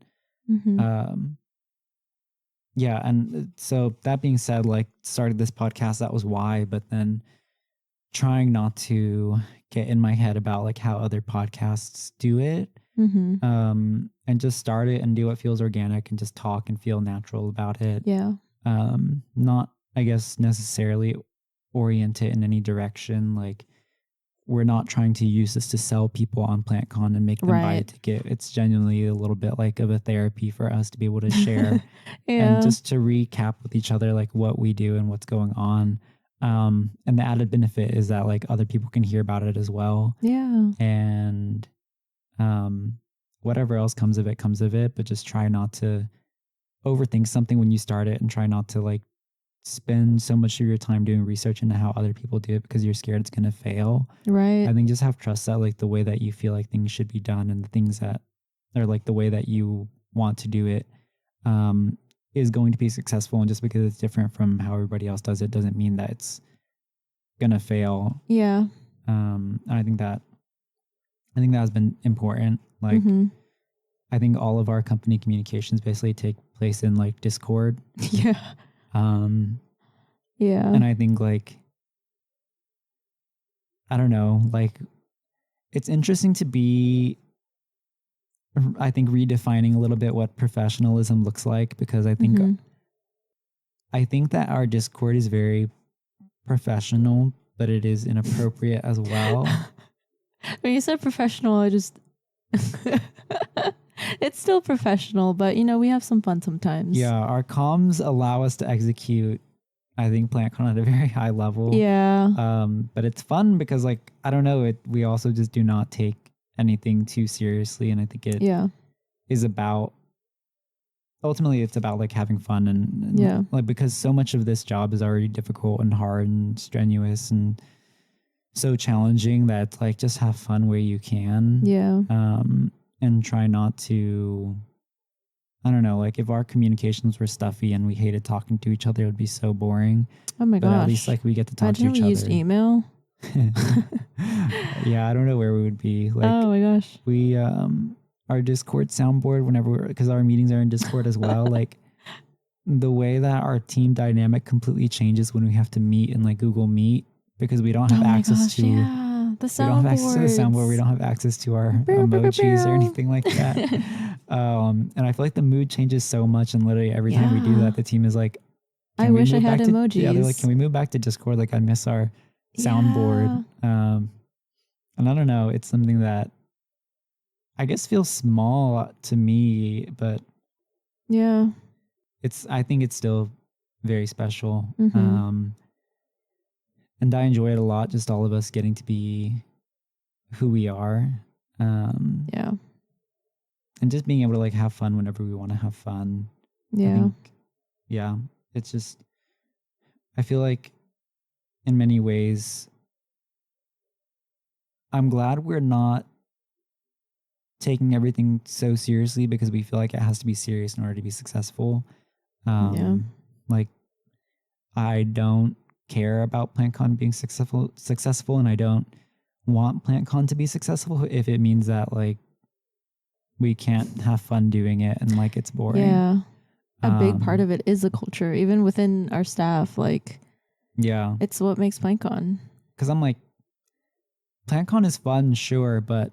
yeah. And so that being said, like, started this podcast, that was why, but then trying not to get in my head about like how other podcasts do it, and just start it and do what feels organic and just talk and feel natural about it. Yeah. Not, I guess, necessarily orient it in any direction. Like, we're not trying to use this to sell people on PlantCon and make them buy a ticket. It's genuinely a little bit like of a therapy for us to be able to share and just to recap with each other like what we do and what's going on. And the added benefit is that like other people can hear about it as well. Yeah. And whatever else comes of it, but just try not to overthink something when you start it, and try not to like spend so much of your time doing research into how other people do it because you're scared it's going to fail. Right. I think just have trust that like the way that you feel like things should be done and the things that are like the way that you want to do it is going to be successful. And just because it's different from how everybody else does it doesn't mean that it's going to fail. Yeah. I think that has been important. Like, I think all of our company communications basically take place in like Discord. Yeah. And I think like, I don't know, like, it's interesting to be, I think, redefining a little bit what professionalism looks like, because I think that our Discord is very professional, but it is inappropriate as well. When you said professional, I just it's still professional, but you know, we have some fun sometimes. Yeah, our comms allow us to execute, I think, PlantCon at a very high level. Yeah. But it's fun because, like, I don't know, we also just do not take anything too seriously, and I think it is about, ultimately it's about like having fun and like, because so much of this job is already difficult and hard and strenuous and so challenging that like just have fun where you can. Yeah. And try not to, I don't know, like if our communications were stuffy and we hated talking to each other, it would be so boring. Oh my gosh. But at least like we get to talk to each other. Imagine we used email. Yeah, I don't know where we would be. Like, oh my gosh. We, our Discord soundboard, whenever because our meetings are in Discord as well, like the way that our team dynamic completely changes when we have to meet in like Google Meet, because we don't have access to the We don't have access to the soundboard. We don't have access to our emojis or anything like that. And I feel like the mood changes so much, and literally every time we do that, the team is like, I wish I had emojis. Yeah, they're like, can we move back to Discord? Like, I miss our soundboard. And I don't know, it's something that I guess feels small to me, but yeah, I think it's still very special. Mm-hmm. And I enjoy it a lot, just all of us getting to be who we are. Yeah. And just being able to like have fun whenever we want to have fun. Yeah. It's just, I feel like in many ways, I'm glad we're not taking everything so seriously because we feel like it has to be serious in order to be successful. Like, I don't care about PlantCon being successful, and I don't want PlantCon to be successful if it means that like we can't have fun doing it and like it's boring. Yeah. A big part of it is the culture, even within our staff. Like, yeah, it's what makes PlantCon. Because I'm like, PlantCon is fun, sure, but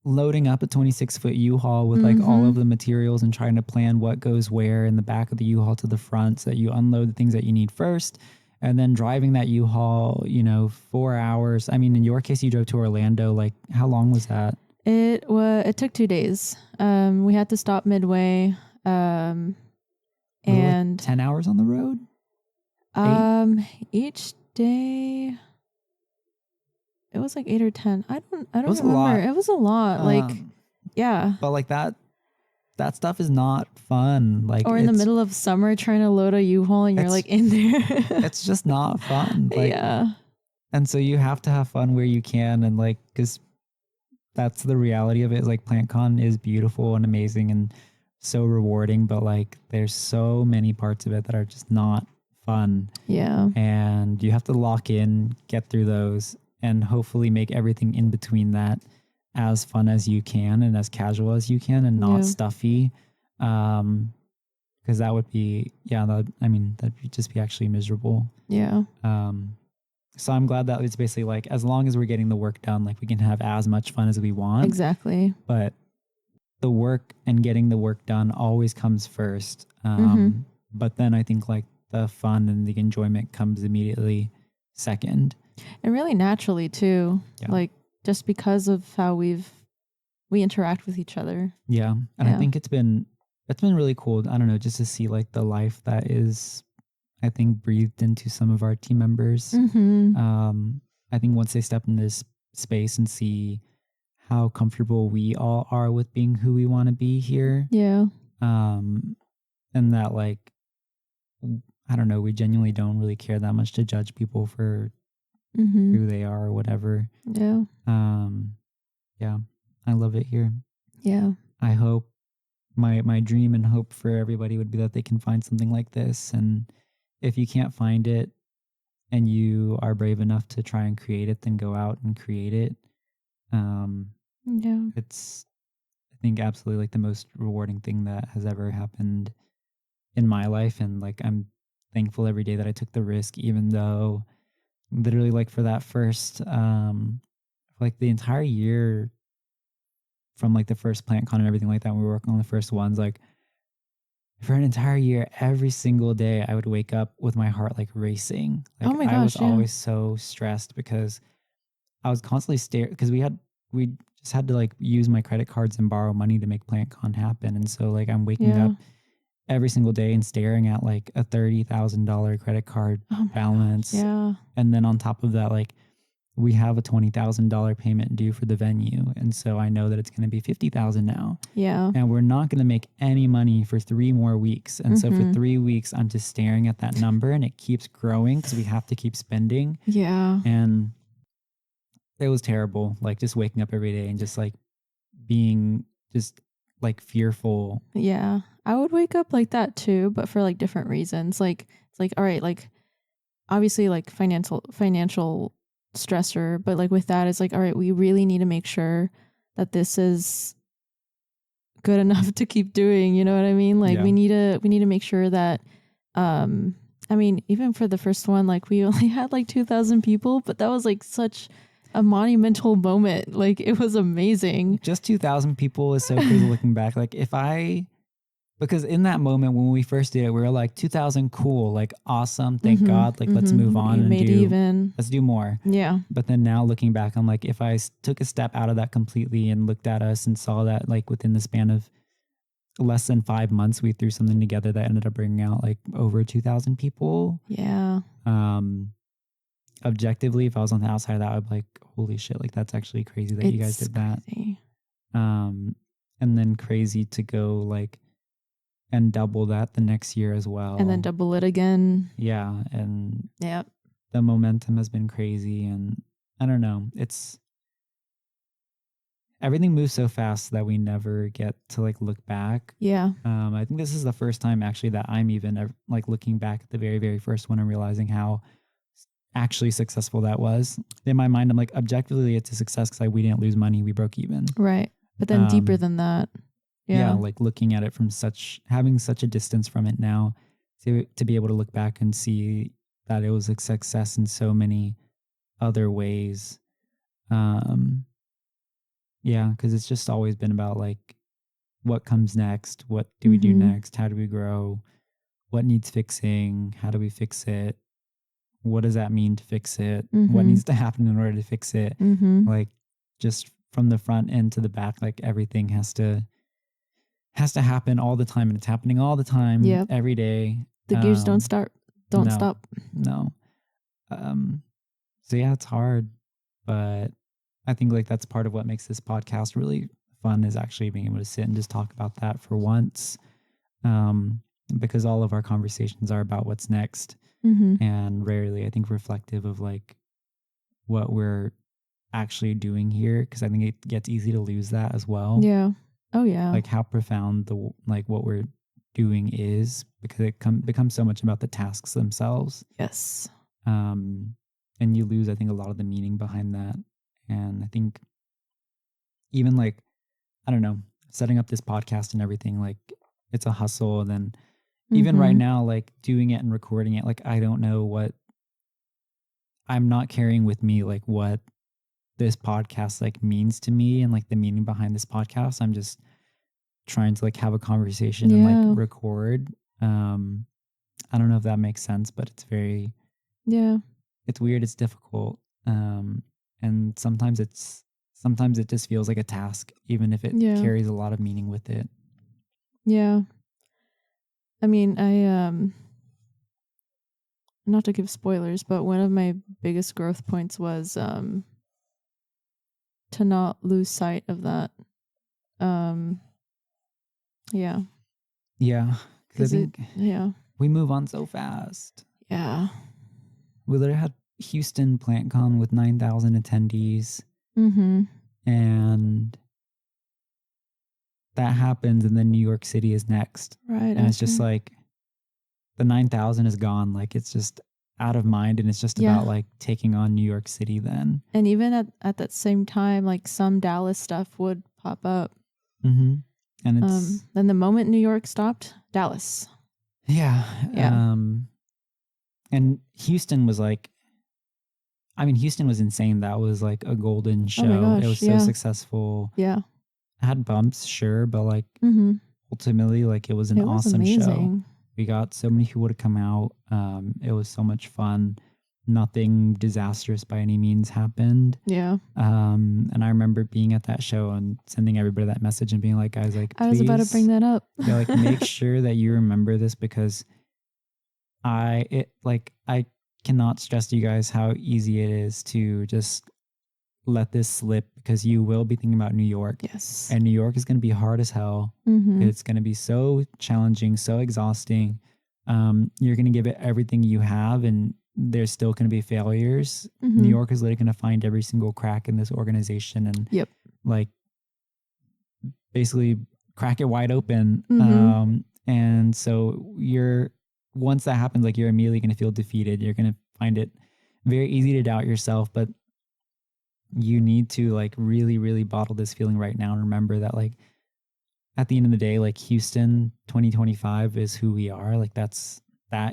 loading up a 26-foot U-Haul with like all of the materials and trying to plan what goes where in the back of the U-Haul to the front so that you unload the things that you need first, and then driving that U-Haul, 4 hours. I mean, in your case, you drove to Orlando. Like, how long was that? It took 2 days. We had to stop midway. And like 10 hours on the road? Each day it was like 8 or 10. I don't remember. It was a lot. Like, yeah. But like that stuff is not fun. Like, or in the middle of summer trying to load a U-Haul and you're like in there. It's just not fun. Like, yeah. And so you have to have fun where you can, and like, because that's the reality of it. Like, PlantCon is beautiful and amazing and so rewarding, but like there's so many parts of it that are just not fun. Yeah. And you have to lock in, get through those, and hopefully make everything in between that as fun as you can and as casual as you can and not stuffy. Because that would be, that'd just be actually miserable. Yeah. So I'm glad that it's basically like, as long as we're getting the work done, like we can have as much fun as we want. Exactly. But the work and getting the work done always comes first. But then I think like the fun and the enjoyment comes immediately second. And really naturally too. Yeah. Like, just because of how we interact with each other. Yeah. And I think it's been really cool. I don't know, just to see like the life that is, I think, breathed into some of our team members. I think once they step in this space and see how comfortable we all are with being who we want to be here. Yeah. And that like, I don't know, we genuinely don't really care that much to judge people for who they are or whatever. Yeah. Yeah. I love it here. Yeah. I hope my dream and hope for everybody would be that they can find something like this. And if you can't find it and you are brave enough to try and create it, then go out and create it. It's, I think, absolutely like the most rewarding thing that has ever happened in my life. And like, I'm thankful every day that I took the risk, even though literally like for that first, like the entire year from like the first PlantCon and everything like that, when we were working on the first ones, like for an entire year, every single day I would wake up with my heart like racing. Like, oh my gosh, I was always so stressed because I was constantly because we just had to like use my credit cards and borrow money to make PlantCon happen. And so like I'm waking up every single day and staring at like a $30,000 credit card balance. Yeah. And then on top of that, like we have a $20,000 payment due for the venue. And so I know that it's going to be $50,000 now. Yeah. And we're not going to make any money for 3 more weeks. And so for 3 weeks, I'm just staring at that number and it keeps growing because we have to keep spending. Yeah. And it was terrible. Like just waking up every day and just like being just like fearful. Yeah. I would wake up like that too, but for like different reasons. Like, it's like, all right, like obviously like financial stressor, but like with that, it's like, all right, we really need to make sure that this is good enough to keep doing, you know what I mean? Like we need to make sure that, I mean, even for the first one, like we only had like 2,000 people, but that was like such a monumental moment. Like, it was amazing. Just 2,000 people is so crazy looking back. Like because in that moment when we first did it, we were like 2,000, cool, like awesome, thank God, like let's move on and let's do more. Yeah. But then now looking back, I'm like, if I took a step out of that completely and looked at us and saw that like within the span of less than 5 months, we threw something together that ended up bringing out like over 2,000 people. Yeah. Objectively, if I was on the outside of that, I'd be like, holy shit, like that's actually crazy that you guys did that. Crazy. And then crazy to go like and double that the next year as well. And then double it again. Yeah. And yep. The momentum has been crazy. And I don't know, everything moves so fast that we never get to like look back. Yeah. I think this is the first time actually that I'm even like looking back at the very, very first one and realizing how actually successful that was. In my mind, I'm like, objectively, it's a success because we didn't lose money, we broke even. Right. But then deeper than that. Yeah, like looking at it from having such a distance from it now, to be able to look back and see that it was a success in so many other ways. Yeah, because it's just always been about like, what comes next? What do we do next? How do we grow? What needs fixing? How do we fix it? What does that mean to fix it? What needs to happen in order to fix it? Like just from the front end to the back, like everything has to happen all the time, and it's happening all the time, every day. The gears don't stop. No. So yeah, it's hard, but I think like that's part of what makes this podcast really fun, is actually being able to sit and just talk about that for once. Because all of our conversations are about what's next, and rarely, I think, reflective of like what we're actually doing here. Because I think it gets easy to lose that as well. Yeah. Oh yeah. Like how profound what we're doing is, because it becomes so much about the tasks themselves. Yes. And you lose, I think, a lot of the meaning behind that. And I think even like, I don't know, setting up this podcast and everything, like it's a hustle. And then even right now, like doing it and recording it, like I don't know what I'm not carrying with me, like what this podcast like means to me and like the meaning behind this podcast. I'm just trying to like have a conversation and like record. I don't know if that makes sense, but it's very, it's weird. It's difficult. And sometimes it just feels like a task, even if it carries a lot of meaning with it. Yeah. I mean, not to give spoilers, but one of my biggest growth points was to not lose sight of that. Yeah. Yeah. Because I think we move on so fast. Yeah. We literally had Houston PlantCon with 9,000 attendees. And that happens, and then New York City is next. Right. And it's just like the 9,000 is gone. Like it's just out of mind, and it's just about like taking on New York City then. And even at that same time, like some Dallas stuff would pop up. And it's then the moment New York stopped, Dallas. Yeah. And Houston was like, I mean, Houston was insane. That was like a golden show. Oh my gosh, it was so successful. Yeah. It had bumps, sure, but like ultimately, like it was an awesome show. We got so many people to come out. It was so much fun. Nothing disastrous by any means happened. Yeah. And I remember being at that show and sending everybody that message and being like, guys, like, I was about to bring that up. Like, make sure that you remember this, because I cannot stress to you guys how easy it is to just let this slip, because you will be thinking about New York. Yes. And New York is going to be hard as hell. It's going to be so challenging, so exhausting. You're going to give it everything you have, and there's still going to be failures. New York is literally going to find every single crack in this organization and like basically crack it wide open. And so once that happens, like you're immediately going to feel defeated. You're going to find it very easy to doubt yourself, but you need to like really, really bottle this feeling right now and remember that like at the end of the day, like Houston 2025 is who we are. Like that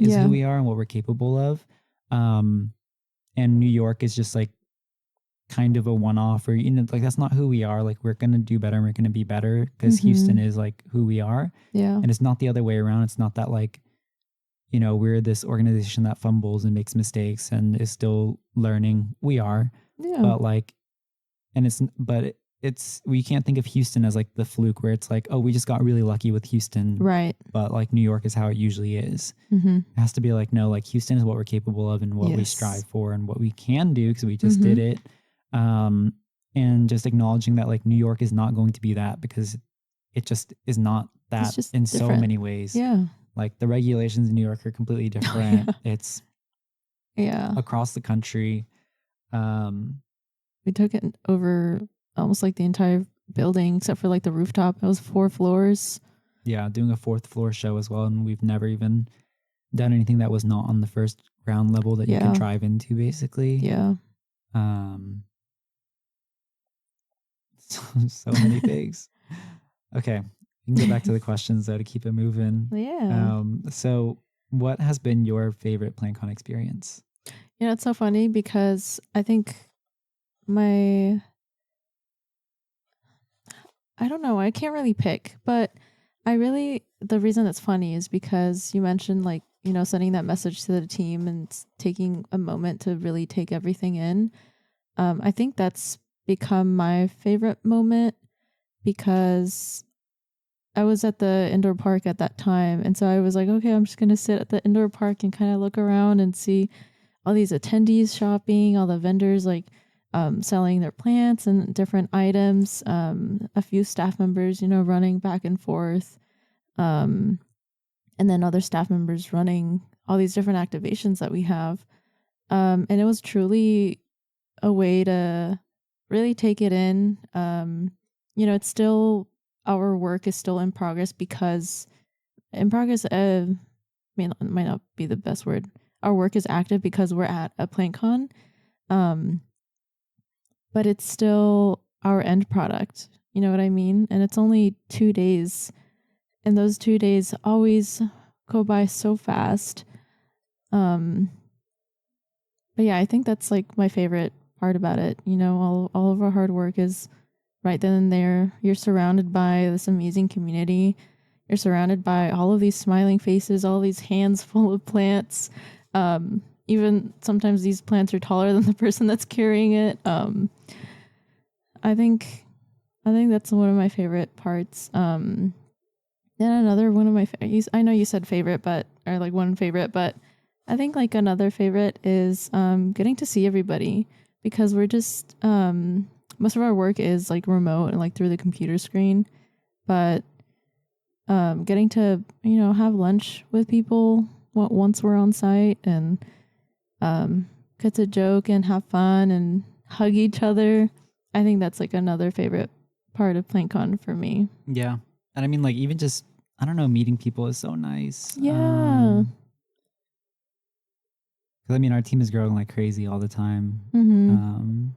is who we are and what we're capable of. And New York is just like kind of a one-off, or like that's not who we are. Like we're gonna do better and we're gonna be better because Houston is like who we are. Yeah. And it's not the other way around. It's not that like, we're this organization that fumbles and makes mistakes and is still learning. We are. Yeah. But like, and it's we can't think of Houston as like the fluke where it's like, oh, we just got really lucky with Houston. Right. But like New York is how it usually is. Mm-hmm. It has to be like, no, like Houston is what we're capable of and what we strive for and what we can do because we just did it. And just acknowledging that like New York is not going to be that because it just is not that in different. So many ways. Yeah. Like the regulations in New York are completely different. It's across the country. We took it over almost like the entire building except for like the rooftop. It was 4 floors. Yeah, doing a 4th floor show as well. And we've never even done anything that was not on the first ground level that you can drive into basically. Yeah. So many things. Okay. We can go back to the questions though to keep it moving. Yeah. So what has been your favorite PlantCon experience? It's so funny because I think I don't know, I can't really pick, but the reason it's funny is because you mentioned like, sending that message to the team and taking a moment to really take everything in. I think that's become my favorite moment because I was at the indoor park at that time. And so I was like, okay, I'm just going to sit at the indoor park and kind of look around and see all these attendees shopping, all the vendors like selling their plants and different items, a few staff members, running back and forth, and then other staff members running all these different activations that we have. And it was truly a way to really take it in. It's still, our work is still in progress because might not be the best word. Our work is active because we're at a PlantCon. But it's still our end product. You know what I mean? And it's only 2 days. And those 2 days always go by so fast. But yeah, I think that's like my favorite part about it. All of our hard work is right then and there. You're surrounded by this amazing community. You're surrounded by all of these smiling faces, all these hands full of plants. Even sometimes these plants are taller than the person that's carrying it. I think that's one of my favorite parts. Then another one of my I know you said favorite, but one favorite, but I think like another favorite is getting to see everybody because we're just most of our work is like remote and like through the computer screen, but getting to have lunch with people once we're on site and get to joke and have fun and hug each other. I think that's like another favorite part of PlantCon for me. Yeah. And I mean like even just, I don't know, meeting people is so nice. Yeah. Because I mean our team is growing like crazy all the time. Mm-hmm.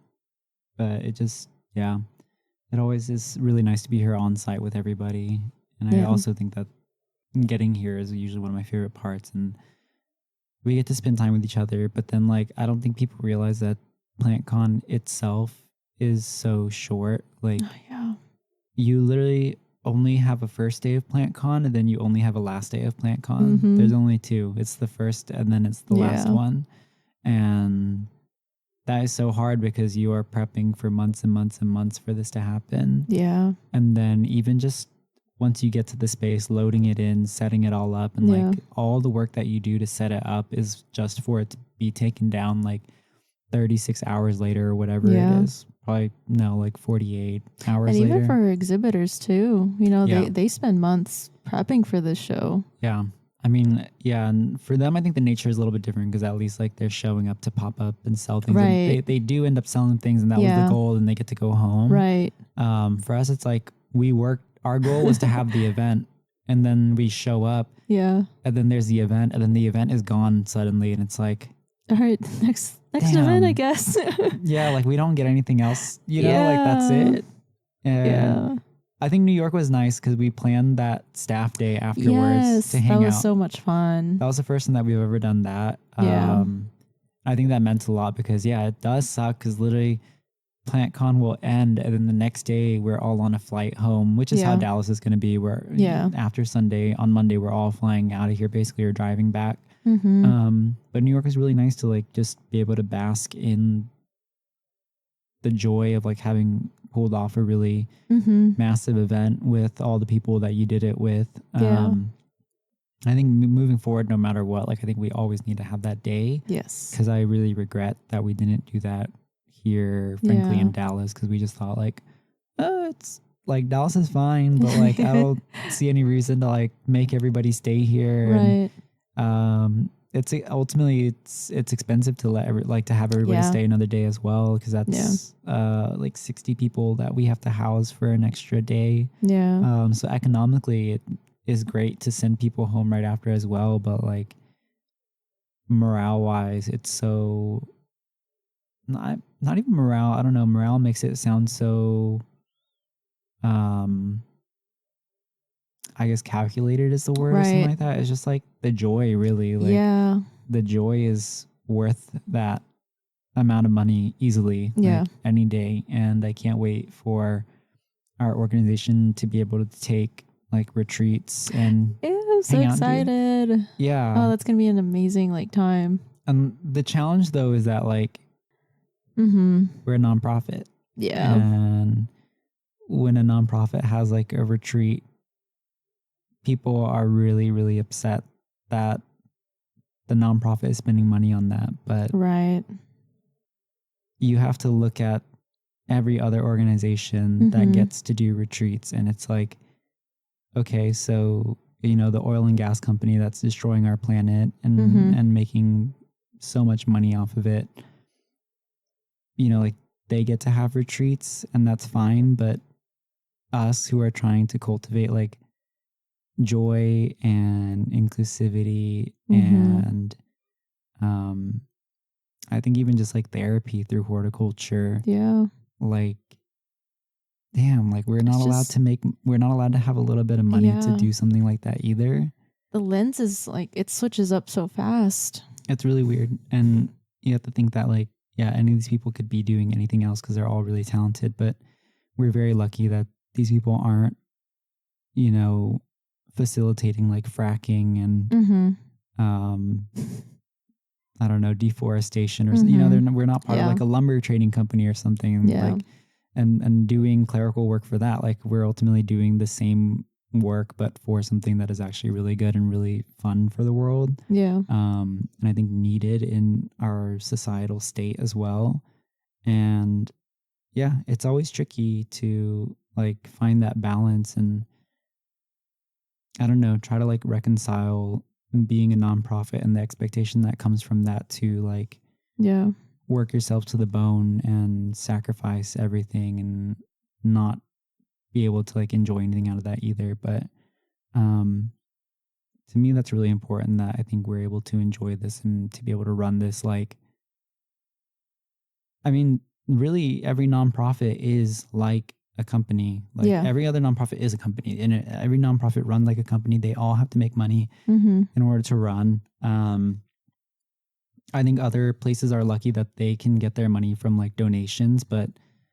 But it just, it always is really nice to be here on site with everybody. And I also think that getting here is usually one of my favorite parts. And we get to spend time with each other. But then like, I don't think people realize that PlantCon itself is so short. Like you literally only have a first day of PlantCon and then you only have a last day of PlantCon. Mm-hmm. There's only 2. It's the first and then it's the last one. And that is so hard because you are prepping for months and months and months for this to happen. Yeah. And then even just once you get to the space, loading it in, setting it all up, and like all the work that you do to set it up is just for it to be taken down like 36 hours later or whatever it is. Probably like 48 hours and later. Even for exhibitors too, they spend months prepping for this show. Yeah. I mean, and for them, I think the nature is a little bit different because at least like they're showing up to pop up and sell things. Right. And they do end up selling things and that was the goal and they get to go home. Right. For us, it's like our goal was to have the event and then we show up. Yeah. And then there's the event and then the event is gone suddenly and it's like, all right, next event, I guess. Yeah, like we don't get anything else, like that's it. And I think New York was nice because we planned that staff day afterwards to hang out. That was so much fun. That was the first time that we've ever done that. I think that meant a lot because it does suck because literally PlantCon will end, and then the next day we're all on a flight home, which is how Dallas is going to be. Where after Sunday, on Monday, we're all flying out of here, basically, or driving back. But New York is really nice to like just be able to bask in the joy of like having pulled off a really massive event with all the people that you did it with. I think moving forward, no matter what, like I think we always need to have that day. Yes. Because I really regret that we didn't do that here, frankly, in Dallas, because we just thought like, oh, it's like Dallas is fine, but like I don't see any reason to like make everybody stay here. Right. And, it's ultimately it's expensive to to have everybody stay another day as well, because that's like 60 people that we have to house for an extra day. So economically it is great to send people home right after as well, but like morale wise it's so not even morale. I don't know, morale makes it sound so I guess calculated is the word, or something like that. It's just like the joy, really. Like the joy is worth that amount of money easily, like any day. And I can't wait for our organization to be able to take like retreats and I'm so excited. Oh, that's gonna be an amazing like time. The challenge though is that like we're a nonprofit. And when a nonprofit has like a retreat, people are really, really upset that the nonprofit is spending money on that. But you have to look at every other organization that gets to do retreats, and it's like, okay, so you know, the oil and gas company that's destroying our planet and making so much money off of it, you know, like they get to have retreats and that's fine, but us who are trying to cultivate like joy and inclusivity and I think even just like therapy through horticulture, like damn, like we're not allowed to have a little bit of money to do something like that either. The lens is like, it switches up so fast. It's really weird. And you have to think that like, any of these people could be doing anything else because they're all really talented, but we're very lucky that these people aren't, you know, facilitating like fracking and I don't know, deforestation or you know, we're not part of like a lumber trading company or something, and like and doing clerical work for that. Like we're ultimately doing the same work but for something that is actually really good and really fun for the world. And I think needed in our societal state as well. And it's always tricky to like find that balance and I don't know, try to like reconcile being a nonprofit and the expectation that comes from that to like work yourself to the bone and sacrifice everything and not be able to like enjoy anything out of that either. But to me that's really important, that I think we're able to enjoy this and to be able to run this. Like, I mean, really every nonprofit is like a company. Like every other nonprofit is a company, and every nonprofit run like a company. They all have to make money in order to run. I think other places are lucky that they can get their money from like donations, but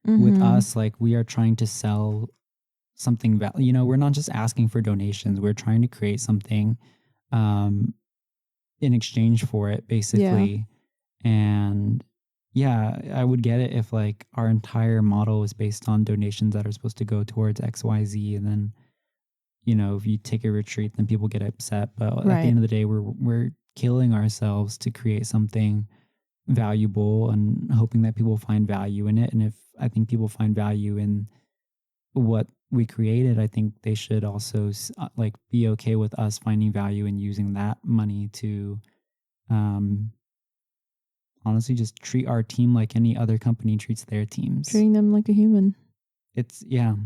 with us, like we are trying to sell something, you know, we're not just asking for donations. We're trying to create something in exchange for it, basically. And I would get it if like our entire model is based on donations that are supposed to go towards XYZ, and then, you know, if you take a retreat, then people get upset. But at the end of the day, we're killing ourselves to create something valuable and hoping that people find value in it. And if I think people find value in what we created, I think they should also like be okay with us finding value in using that money to honestly just treat our team like any other company treats their teams. Treating them like a human. It's I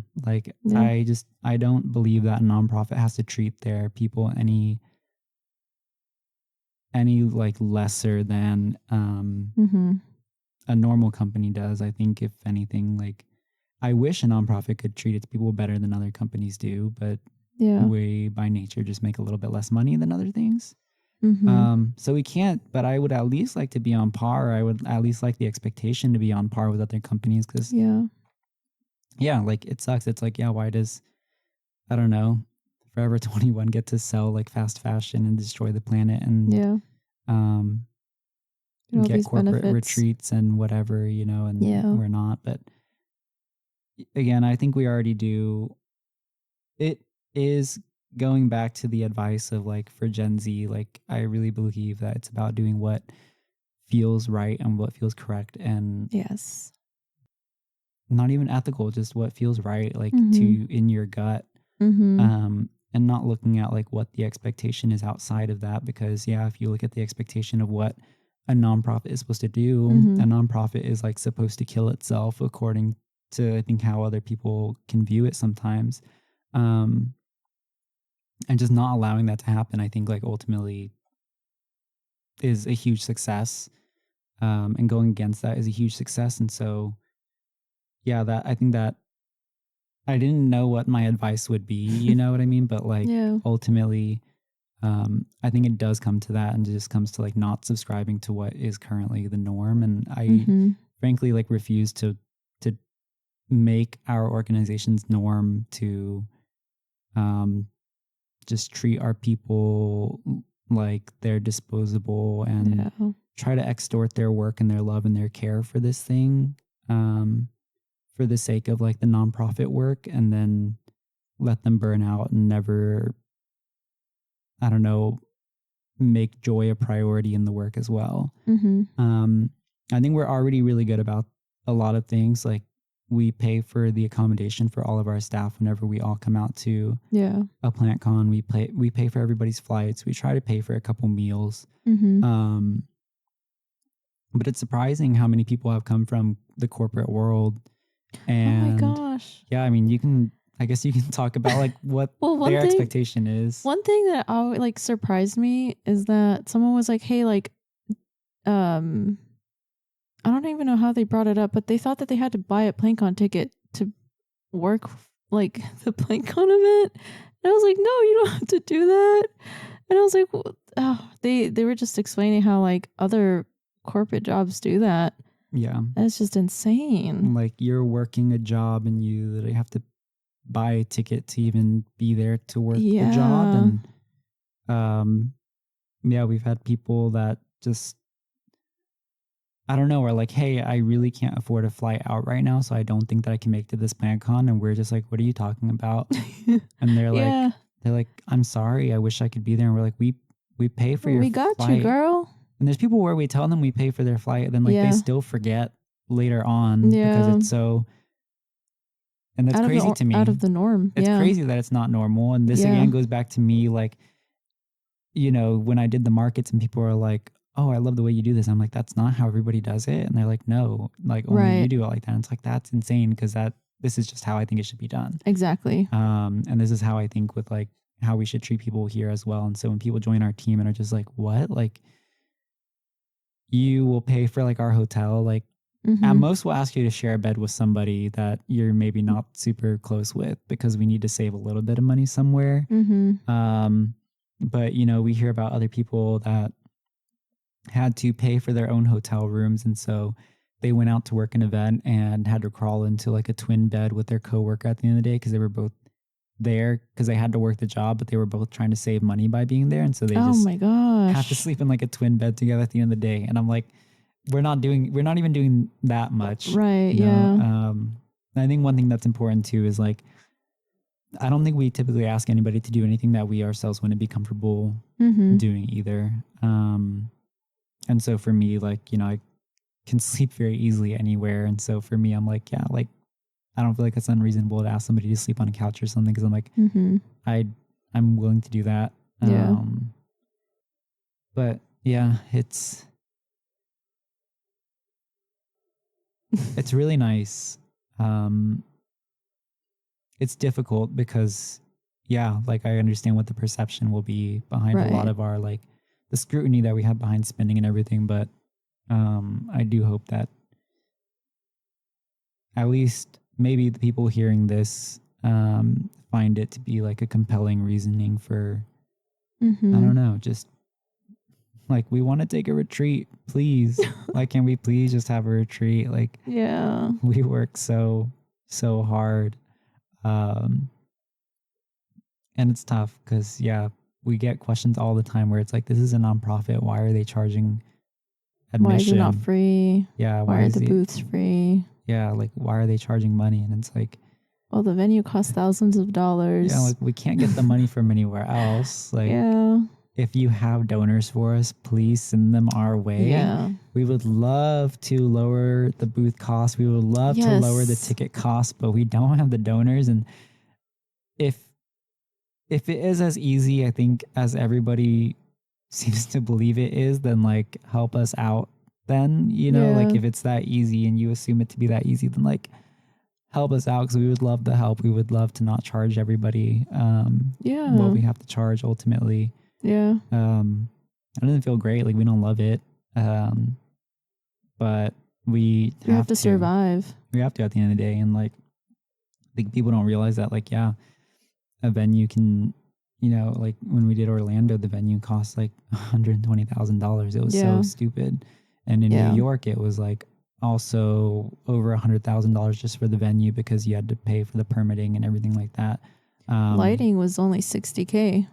don't believe that a nonprofit has to treat their people any like lesser than a normal company does. I think if anything, like I wish a nonprofit could treat its people better than other companies do, but we by nature just make a little bit less money than other things. So we can't, but I would at least like to be on par. I would at least like the expectation to be on par with other companies because, like it sucks. It's like, why does, I don't know, Forever 21 get to sell like fast fashion and destroy the planet and get corporate retreats and whatever, and we're not. But again, I think we already do. It is going back to the advice of like for Gen Z, like I really believe that it's about doing what feels right and what feels correct and not even ethical, just what feels right, like to in your gut. And not looking at like what the expectation is outside of that, because if you look at the expectation of what a nonprofit is supposed to do, a nonprofit is like supposed to kill itself according to, I think, how other people can view it sometimes. And just not allowing that to happen, I think like ultimately is a huge success. And going against that is a huge success. And so, that I think that I didn't know what my advice would be, you know what I mean? But like ultimately, I think it does come to that, and it just comes to like not subscribing to what is currently the norm. And I frankly like refuse to make our organization's norm to just treat our people like they're disposable and try to extort their work and their love and their care for this thing. For the sake of like the nonprofit work, and then let them burn out and never, I don't know, make joy a priority in the work as well. I think we're already really good about a lot of things. Like we pay for the accommodation for all of our staff whenever we all come out to a PlantCon. We pay for everybody's flights. We try to pay for a couple meals. But it's surprising how many people have come from the corporate world. And oh my gosh. I mean, I guess you can talk about like what their expectation is. One thing that always like surprised me is that someone was like, hey, like, I don't even know how they brought it up, but they thought that they had to buy a PlantCon ticket to work like the PlantCon event. And I was like, no, you don't have to do that. And I was like, well, they were just explaining how like other corporate jobs do that. Yeah. And it's just insane. Like you're working a job and you literally have to buy a ticket to even be there to work the job. And we've had people that just, I don't know, are like, hey, I really can't afford a flight out right now, so I don't think that I can make it to this PlantCon. And we're just like, what are you talking about? And they're like, I'm sorry, I wish I could be there. And we're like, we pay for your flight. We got you, girl. And there's people where we tell them we pay for their flight, and then like they still forget later on because it's so, and that's crazy to me. Out of the norm. It's crazy that it's not normal. And this again goes back to me, like, when I did the markets and people are like, oh, I love the way you do this. I'm like, that's not how everybody does it. And they're like, no, like only you do it like that. And it's like, that's insane, because this is just how I think it should be done. Exactly. And this is how I think with like how we should treat people here as well. And so when people join our team and are just like, what? Like, you will pay for like our hotel, like at most we'll ask you to share a bed with somebody that you're maybe not super close with, because we need to save a little bit of money somewhere. But we hear about other people that had to pay for their own hotel rooms, and so they went out to work an event and had to crawl into like a twin bed with their coworker at the end of the day, because they were both there because they had to work the job, but they were both trying to save money by being there, and so they just have to sleep in like a twin bed together at the end of the day. And I'm like, we're not even doing that much, right? I think one thing that's important too is like, I don't think we typically ask anybody to do anything that we ourselves wouldn't be comfortable doing either. And so for me, like, I can sleep very easily anywhere, and so for me, I'm like, like, I don't feel like it's unreasonable to ask somebody to sleep on a couch or something, because I'm like, I'm willing to do that. But it's really nice. It's difficult because, like I understand what the perception will be behind a lot of our, like, the scrutiny that we have behind spending and everything. But I do hope that at least maybe the people hearing this find it to be like a compelling reasoning for, I don't know, just Like, we want to take a retreat, please. Like, can we please just have a retreat? Like, Yeah. we work so hard. And it's tough because, we get questions all the time where it's like, this is a nonprofit. Why are they charging admission? Why is it not free? Yeah. Why are the booths free? Yeah. Like, why are they charging money? And it's like, well, the venue costs thousands of dollars. yeah, like, we can't get the money from anywhere else. Like, yeah. If you have donors for us, please send them our way. Yeah. We would love to lower the booth cost. We would love to lower the ticket cost, but we don't have the donors. And if it is as easy, I think, as everybody seems to believe it is, then like help us out. Then, like if it's that easy and you assume it to be that easy, then like help us out, because we would love the help. We would love to not charge everybody what we have to charge ultimately. Yeah. It doesn't feel great. Like, we don't love it. But we have to survive. We have to at the end of the day. And like, I think people don't realize that, like, a venue can, like when we did Orlando, the venue cost like $120,000. It was so stupid. And in New York, it was like also over $100,000 just for the venue, because you had to pay for the permitting and everything like that. Lighting was only $60K.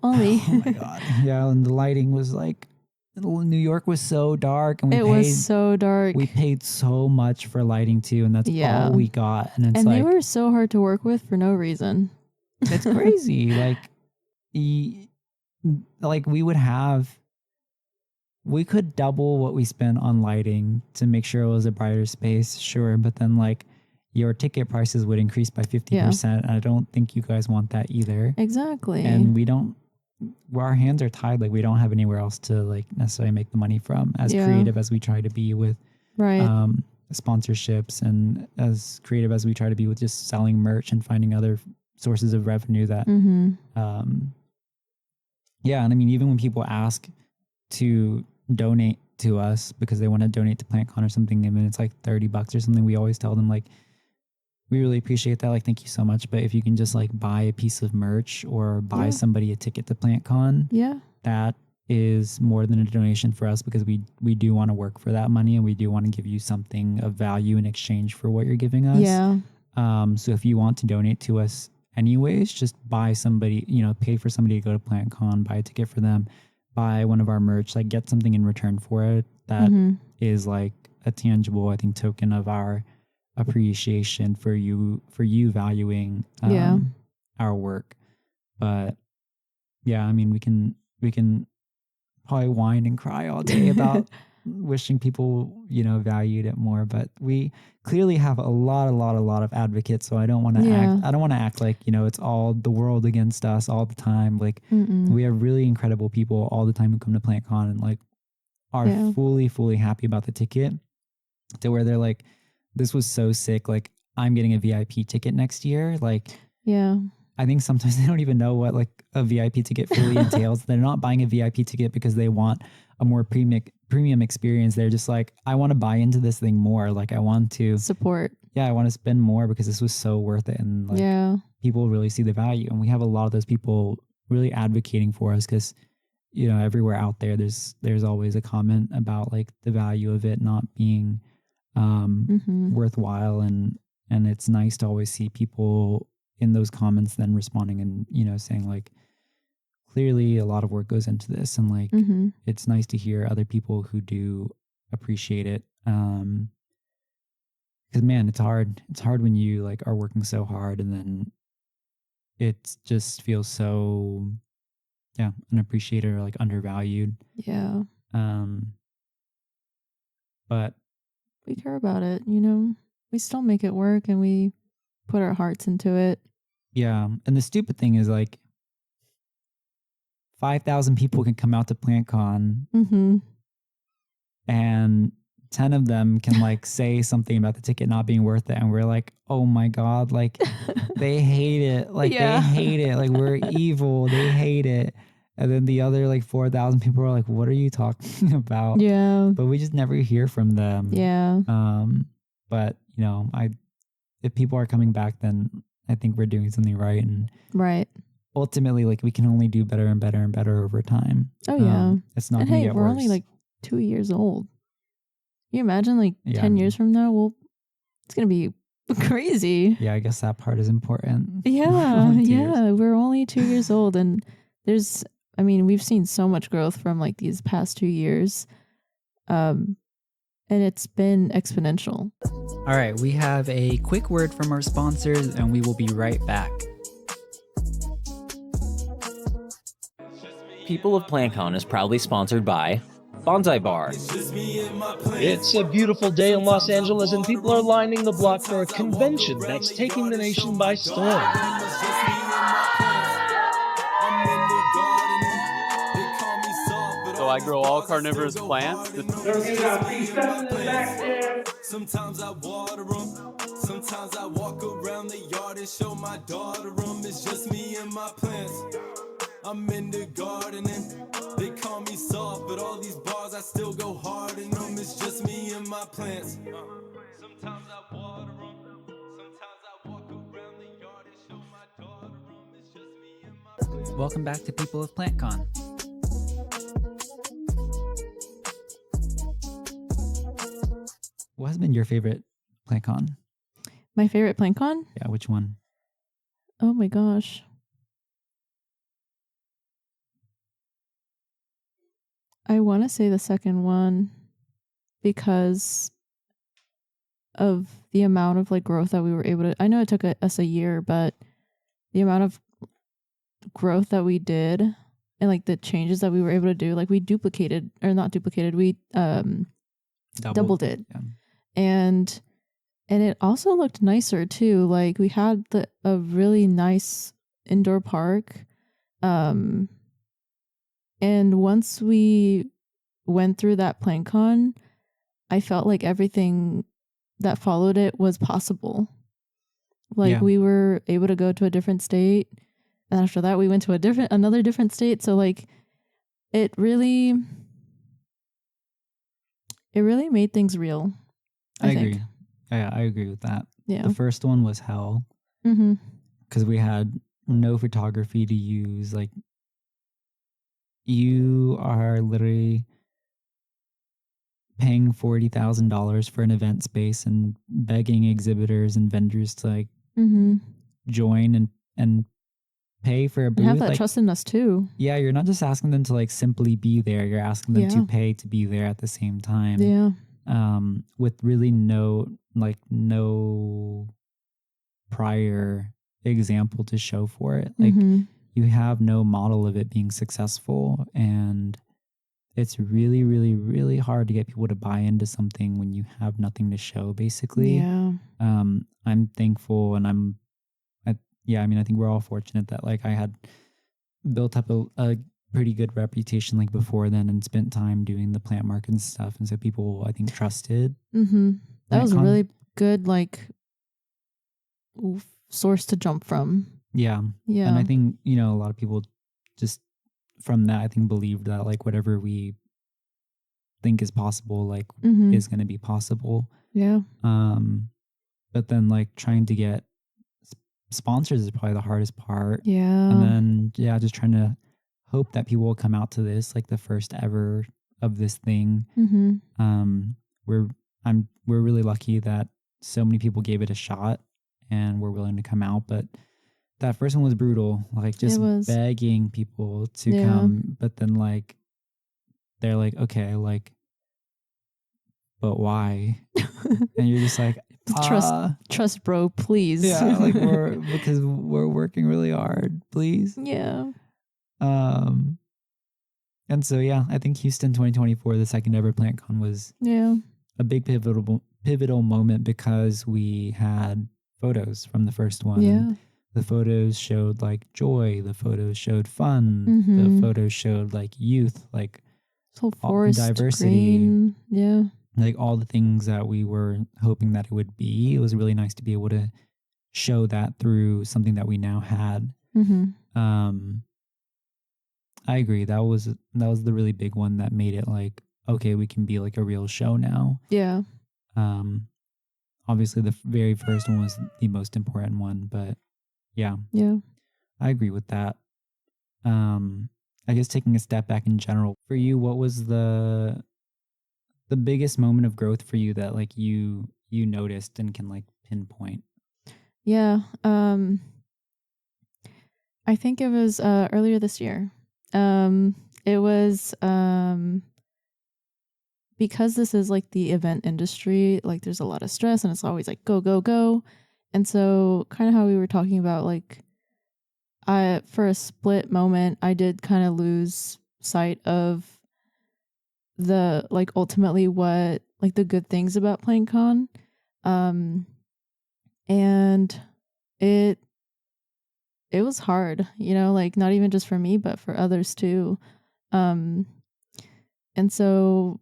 Only. Oh my God. Yeah. And the lighting was like, New York was so dark, and it was so dark. We paid so much for lighting too, and that's all we got. And it's they were so hard to work with for no reason. It's crazy. We could double what we spent on lighting to make sure it was a brighter space, sure. But then like your ticket prices would increase by 50%. And I don't think you guys want that either. Exactly. And our hands are tied. Like, we don't have anywhere else to like necessarily make the money from, as creative as we try to be with sponsorships, and as creative as we try to be with just selling merch and finding other sources of revenue that, and I mean, even when people ask to donate to us because they want to donate to PlantCon or something, I mean, it's like $30 or something, we always tell them like, we really appreciate that. Like, thank you so much. But if you can just like buy a piece of merch or buy somebody a ticket to PlantCon, that is more than a donation for us, because we do want to work for that money, and we do want to give you something of value in exchange for what you're giving us. Yeah. So if you want to donate to us anyways, just buy somebody, pay for somebody to go to PlantCon, buy a ticket for them, buy one of our merch, like get something in return for it. That is like a tangible, I think, token of our appreciation for you valuing our work. But I mean, we can probably whine and cry all day about wishing people valued it more, but we clearly have a lot of advocates, so I don't want to act like it's all the world against us all the time. Like, we have really incredible people all the time who come to PlantCon and like are fully happy about the ticket, to where they're like, this was so sick. Like, I'm getting a VIP ticket next year. Like, I think sometimes they don't even know what like a VIP ticket fully entails. They're not buying a VIP ticket because they want a more premium experience. They're just like, I want to buy into this thing more. Like, I want to support. Yeah, I want to spend more because this was so worth it. And like, people really see the value. And we have a lot of those people really advocating for us, because everywhere out there, there's always a comment about like the value of it not being worthwhile, and it's nice to always see people in those comments then responding and saying like, clearly a lot of work goes into this, and like it's nice to hear other people who do appreciate it, because man, it's hard when you like are working so hard and then it just feels so unappreciated or like undervalued. But we care about it, we still make it work, and we put our hearts into it. And the stupid thing is like 5,000 people can come out to PlantCon, and 10 of them can like say something about the ticket not being worth it, and we're like, oh my God, like they hate it, like they hate it, like we're evil, they hate it. And then the other like 4,000 people are like, what are you talking about? But we just never hear from them. But if people are coming back, then I think we're doing something right. And ultimately, like, we can only do better and better and better over time. Oh yeah. It's not And going to hey, get we're worse. only like 2 years old. Can you imagine like Yeah, 10 years from now? Well, it's going to be crazy. Yeah, I guess that part is important. Yeah. Only 2 years. Yeah. We're only 2 years old. And we've seen so much growth from like these past 2 years. And it's been exponential. All right, we have a quick word from our sponsors and we will be right back. People of PlantCon is proudly sponsored by Bonsai Bar. It's a beautiful day in Los Angeles, and people are lining the block for a convention that's taking the nation by storm. So I grow all carnivorous plants. Sometimes I water them, sometimes I walk around the yard and show my daughter them. It's just me and my plants. I'm in the gardening. They call me soft, but all these bars I still go hard in them. It's just me and my plants. Sometimes I water them, sometimes I walk around the yard and show my daughter them. It's just me and my plants. Welcome back to People of PlantCon. What has been your favorite PlantCon? My favorite PlantCon? Yeah, which one? Oh my gosh. I want to say the second one because of the amount of like growth that we were able to. I know it took us a year, but the amount of growth that we did and like the changes that we were able to do, like we duplicated or not duplicated, we doubled it. Yeah. And it also looked nicer too. Like we had a really nice indoor park. And once we went through that PlantCon, I felt like everything that followed it was possible. Like we were able to go to a different state, and after that we went to another different state. So like it really made things real. I think. Agree. Yeah, I agree with that. Yeah. The first one was hell. Mm-hmm. Because we had no photography to use. Like, you are literally paying $40,000 for an event space and begging exhibitors and vendors to like join and pay for a booth. And have that like, trust in us too. Yeah, you're not just asking them to like simply be there. You're asking them to pay to be there at the same time. Yeah. With really no prior example to show for it. Like you have no model of it being successful, and it's really, really, really hard to get people to buy into something when you have nothing to show, basically. Yeah. I'm thankful, and I think we're all fortunate that like I had built up a pretty good reputation like before then and spent time doing the plant market and stuff, and so people I think trusted. That was a really good like source to jump from. Yeah. And I think a lot of people just from that I think believed that like whatever we think is possible like is going to be possible. Yeah. But then like trying to get sponsors is probably the hardest part. Yeah. And then just trying to hope that people will come out to this like the first ever of this thing. We're really lucky that so many people gave it a shot and were willing to come out, but that first one was brutal. Like just begging people to come, but then like they're like, okay, like, but why? And you're just like, trust, bro, please. Yeah, like because we're working really hard, please. Yeah. And so I think Houston 2024, the second ever PlantCon, was a big pivotal moment because we had photos from the first one. Yeah. The photos showed like joy. The photos showed fun. The photos showed like youth, like whole forest, diversity. Green. Yeah. Like all the things that we were hoping that it would be. It was really nice to be able to show that through something that we now had. I agree. That was the really big one that made it like, okay, we can be like a real show now. Yeah. Obviously the very first one was the most important one, but yeah, I agree with that. I guess taking a step back in general, for you, what was the biggest moment of growth for you that like you noticed and can like pinpoint? Yeah. I think it was earlier this year. It was because this is like the event industry, like there's a lot of stress and it's always like go, go, go. And so kind of how we were talking about, like for a split moment, I did kind of lose sight of the like ultimately what like the good things about PlantCon. And it was hard, you know, like not even just for me, but for others too. And so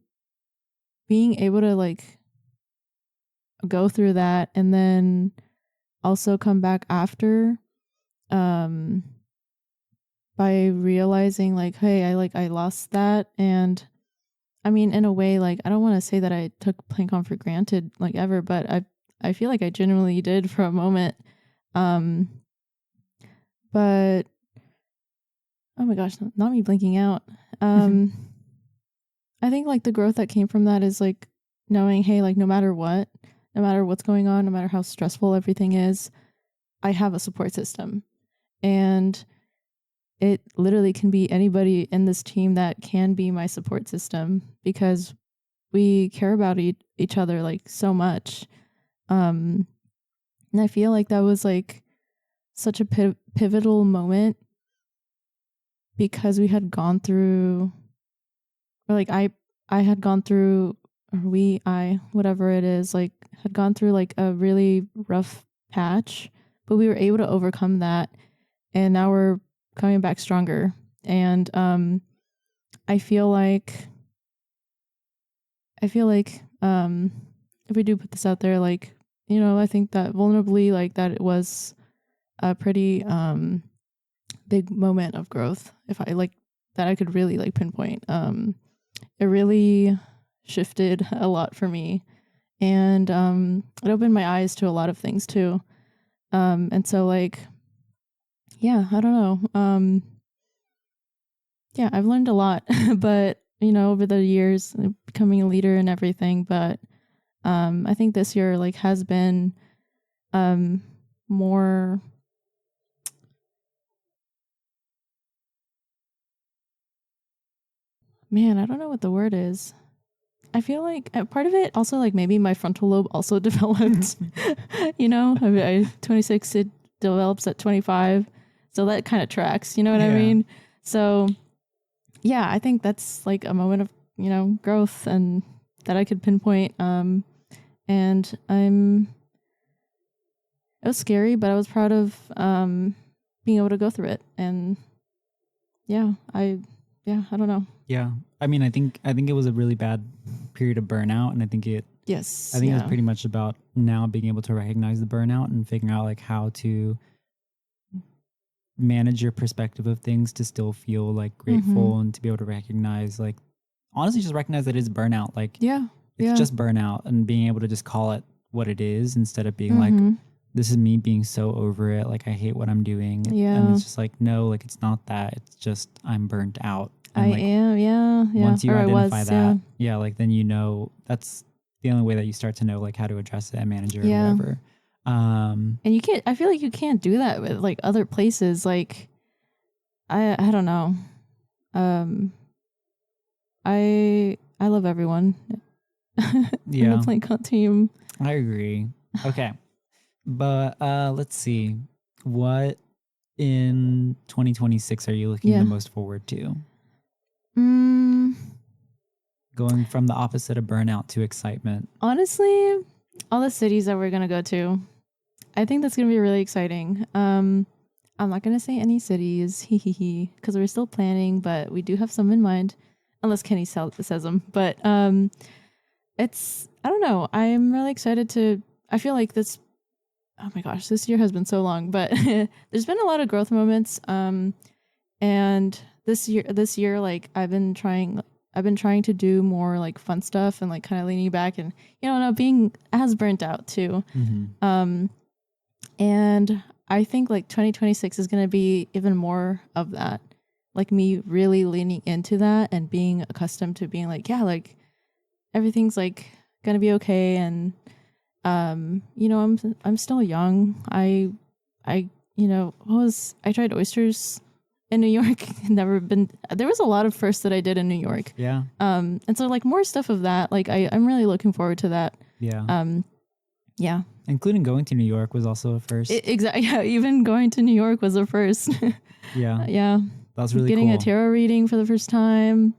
being able to like go through that and then also come back after, by realizing like, hey, I lost that. And I mean, in a way, like, I don't want to say that I took PlantCon for granted like ever, but I feel like I genuinely did for a moment. But oh my gosh, not me blinking out. I think like the growth that came from that is like knowing, hey, like no matter what's going on, no matter how stressful everything is, I have a support system. And it literally can be anybody in this team that can be my support system because we care about each other like so much. And I feel like that was like such a pivotal moment because we had gone through, or like I had gone through, or whatever it is, like had gone through like a really rough patch, but we were able to overcome that. And now we're coming back stronger. And I feel like if we do put this out there, like, you know, I think that vulnerably, like that it was a pretty big moment of growth. If I like that, I could really like pinpoint. It really shifted a lot for me, and it opened my eyes to a lot of things too. And so like, yeah, I don't know. Yeah, I've learned a lot, but you know, over the years, becoming a leader and everything. But I think this year like has been more. Man, I don't know what the word is. I feel like part of it also like maybe my frontal lobe also developed. You know, I 26, it develops at 25, so that kind of tracks. You know what I mean? So yeah, I think that's like a moment of, you know, growth and that I could pinpoint. And it was scary, but I was proud of being able to go through it. And I don't know. Yeah. I mean, I think it was a really bad period of burnout, and I think it was pretty much about now being able to recognize the burnout and figuring out like how to manage your perspective of things to still feel like grateful and to be able to recognize, like, honestly, just recognize that it's burnout. Like, it's just burnout, and being able to just call it what it is instead of being like, this is me being so over it. Like, I hate what I'm doing. And it's just like, no, like, it's not that. It's just I'm burnt out. And I am. Once you identify that, like, then you know that's the only way that you start to know like how to address it and manage it or whatever. And you can't, I feel like you can't do that with like other places. Like, I don't know. I love everyone in the PlantCon team. I agree. Okay. But let's see. What in 2026 are you looking the most forward to? Going from the opposite of burnout to excitement. Honestly, all the cities that we're going to go to. I think that's going to be really exciting. I'm not going to say any cities, because we're still planning, but we do have some in mind, unless Kenny says them. But it's, I don't know. I'm really excited to, I feel like this, oh my gosh, this year has been so long, but there's been a lot of growth moments. And this year, like I've been trying to do more like fun stuff and like kind of leaning back and, you know, not being as burnt out too. And I think like 2026 is going to be even more of that. like me really leaning into that and being accustomed to being like, yeah, like everything's like gonna be okay. And you know, I'm still young. I you know, I tried oysters in New York. Never been. There was a lot of firsts that I did in New York. Yeah. And so like more stuff of that. Like I'm really looking forward to that. Yeah. Yeah. Including going to New York was also a first. Exactly. Yeah. Even going to New York was a first. Yeah. Yeah. That was really Getting cool. a tarot reading for the first time.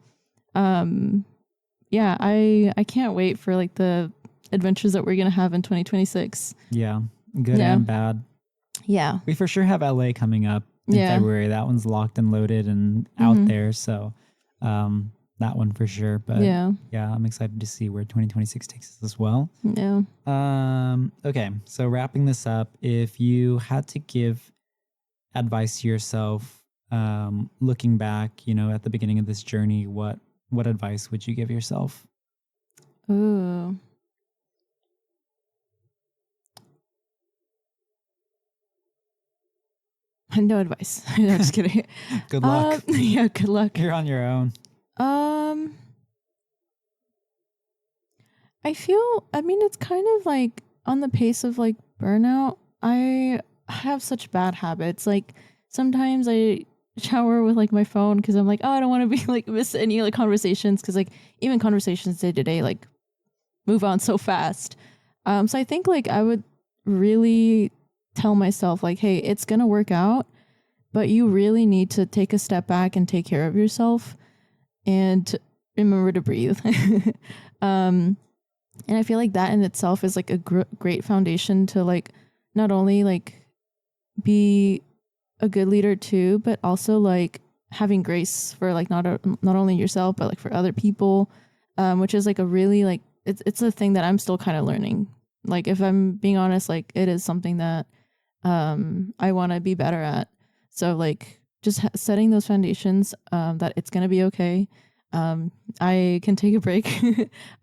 Yeah. I can't wait for like the adventures that we're gonna have in 2026. Yeah. Good Yeah. and bad. Yeah. We for sure have LA coming up in February. That one's locked and loaded and out there. So that one for sure. But yeah, I'm excited to see where 2026 takes us as well. Yeah. Okay. So wrapping this up, if you had to give advice to yourself, looking back, you know, at the beginning of this journey, what advice would you give yourself? Ooh. No advice. No, just kidding. Good luck. Yeah, good luck. You're on your own. I mean, it's kind of like on the pace of like burnout. I have such bad habits. Like sometimes I shower with like my phone because I'm like, oh, I don't want to be like miss any like conversations, because like even conversations day to day like move on so fast. So I think like I would really tell myself like, hey, it's gonna work out, but you really need to take a step back and take care of yourself and remember to breathe. And I feel like that in itself is like a great foundation to like not only like be a good leader too, but also like having grace for like not only yourself but like for other people, which is like a really like it's a thing that I'm still kind of learning. Like if I'm being honest, like it is something that I want to be better at. So like just setting those foundations, that it's gonna be okay. I can take a break.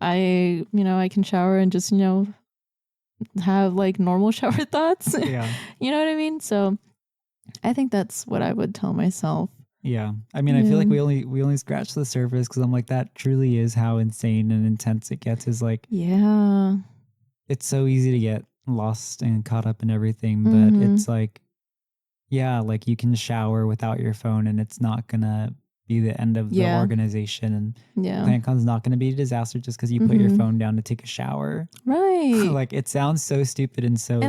I can shower and just, have like normal shower thoughts. Yeah. You know what I mean? So I think that's what I would tell myself. Yeah. I mean, I feel like we only scratched the surface, because I'm like, that truly is how insane and intense it gets. Is like, yeah, it's so easy to get lost and caught up in everything, but it's like, yeah, like you can shower without your phone and it's not gonna be the end of the organization, and PlantCon's not gonna be a disaster just because you put your phone down to take a shower. Right. Like it sounds so stupid and so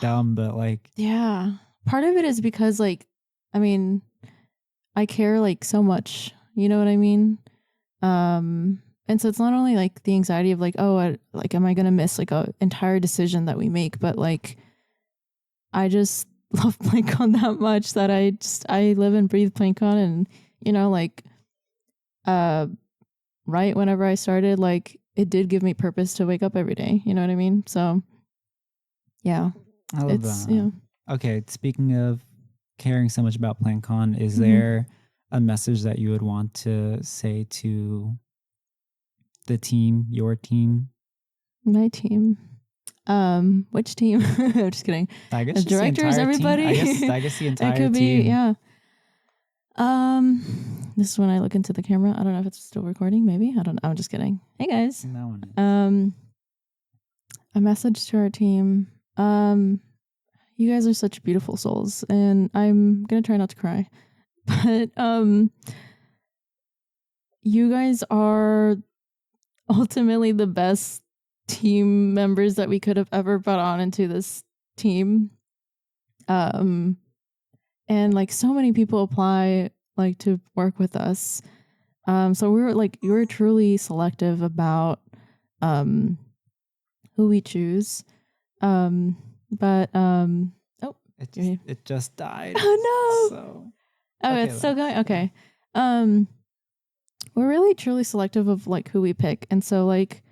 dumb, but like, yeah, part of it is because like, I mean, I care like so much, you know what I mean? And so it's not only like the anxiety of like, oh, like, am I going to miss like a entire decision that we make? But like, I just love PlantCon that much that I live and breathe PlantCon. And, like, right whenever I started, like it did give me purpose to wake up every day. You know what I mean? So yeah. I love that. Yeah. Okay. Speaking of caring so much about PlantCon, is there a message that you would want to say to the team, your team? My team. Which team? I'm just kidding. I guess the directors, everybody. I guess the entire it could team. Be, yeah. This is when I look into the camera. I don't know if it's still recording. Maybe. I don't know. I'm just kidding. Hey guys. That one is. A message to our team. You guys are such beautiful souls, and I'm gonna try not to cry. But you guys are ultimately the best team members that we could have ever brought on into this team. And like so many people apply like to work with us. So we're truly selective about who we choose. But it just died. Oh no. So it's still going. Okay. We're really truly selective of like who we pick. And so like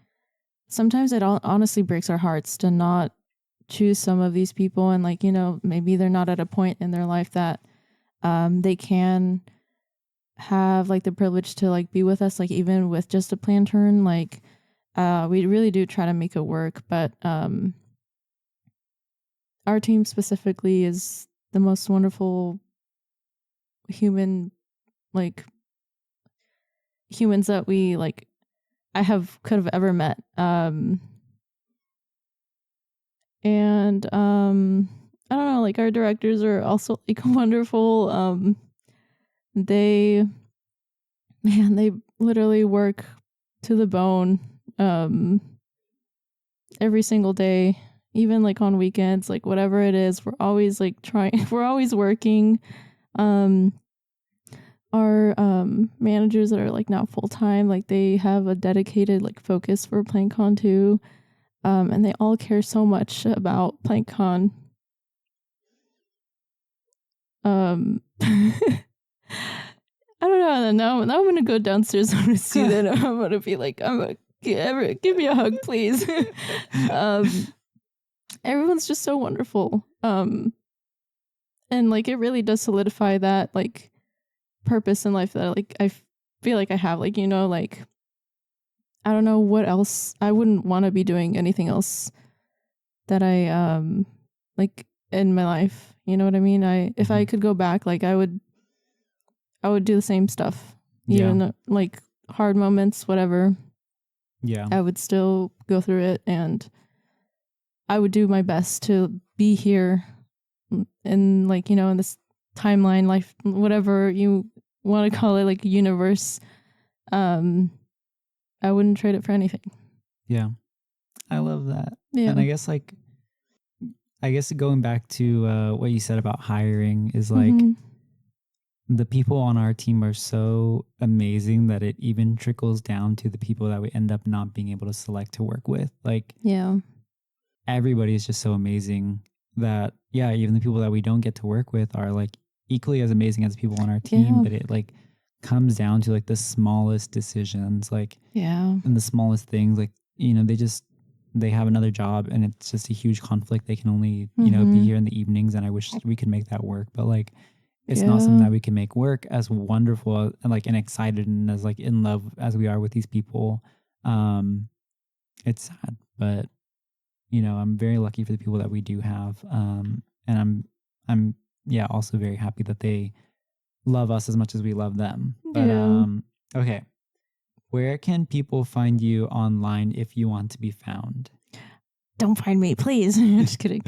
sometimes it honestly breaks our hearts to not choose some of these people, and like, maybe they're not at a point in their life that they can have like the privilege to like be with us, like even with just a PlantCon. Like we really do try to make it work, but our team specifically is the most wonderful human like humans that we like could have ever met. And I don't know, like our directors are also like wonderful. They literally work to the bone every single day, even like on weekends, like whatever it is, we're always like we're always working. Our managers that are like now full time, like they have a dedicated like focus for PlantCon too. And they all care so much about PlantCon. I don't know. Now I'm gonna go downstairs. I'm gonna see that. I'm gonna be like, give me a hug, please. Everyone's just so wonderful. And like it really does solidify that like purpose in life that like I feel like I have. Like, you know, like I don't know what else. I wouldn't want to be doing anything else that I like in my life. You know what I mean? If I could go back, like I would do the same stuff. Even like hard moments, whatever. Yeah. I would still go through it, and I would do my best to be here in like, you know, in this timeline, life, whatever you want to call it, like universe. I wouldn't trade it for anything. Yeah. I love that. Yeah. And I guess going back to what you said about hiring is like the people on our team are so amazing that it even trickles down to the people that we end up not being able to select to work with. Like, everybody is just so amazing that, even the people that we don't get to work with are like equally as amazing as people on our team, but it like comes down to like the smallest decisions, like, and the smallest things, like, you know, they have another job and it's just a huge conflict. They can only, you know, be here in the evenings, and I wish we could make that work, but like, it's not something that we can make work. As wonderful and like, and excited and as like in love as we are with these people. It's sad, but you know, I'm very lucky for the people that we do have. And I'm also very happy that they love us as much as we love them. But okay. Where can people find you online if you want to be found? Don't find me, please. Just kidding.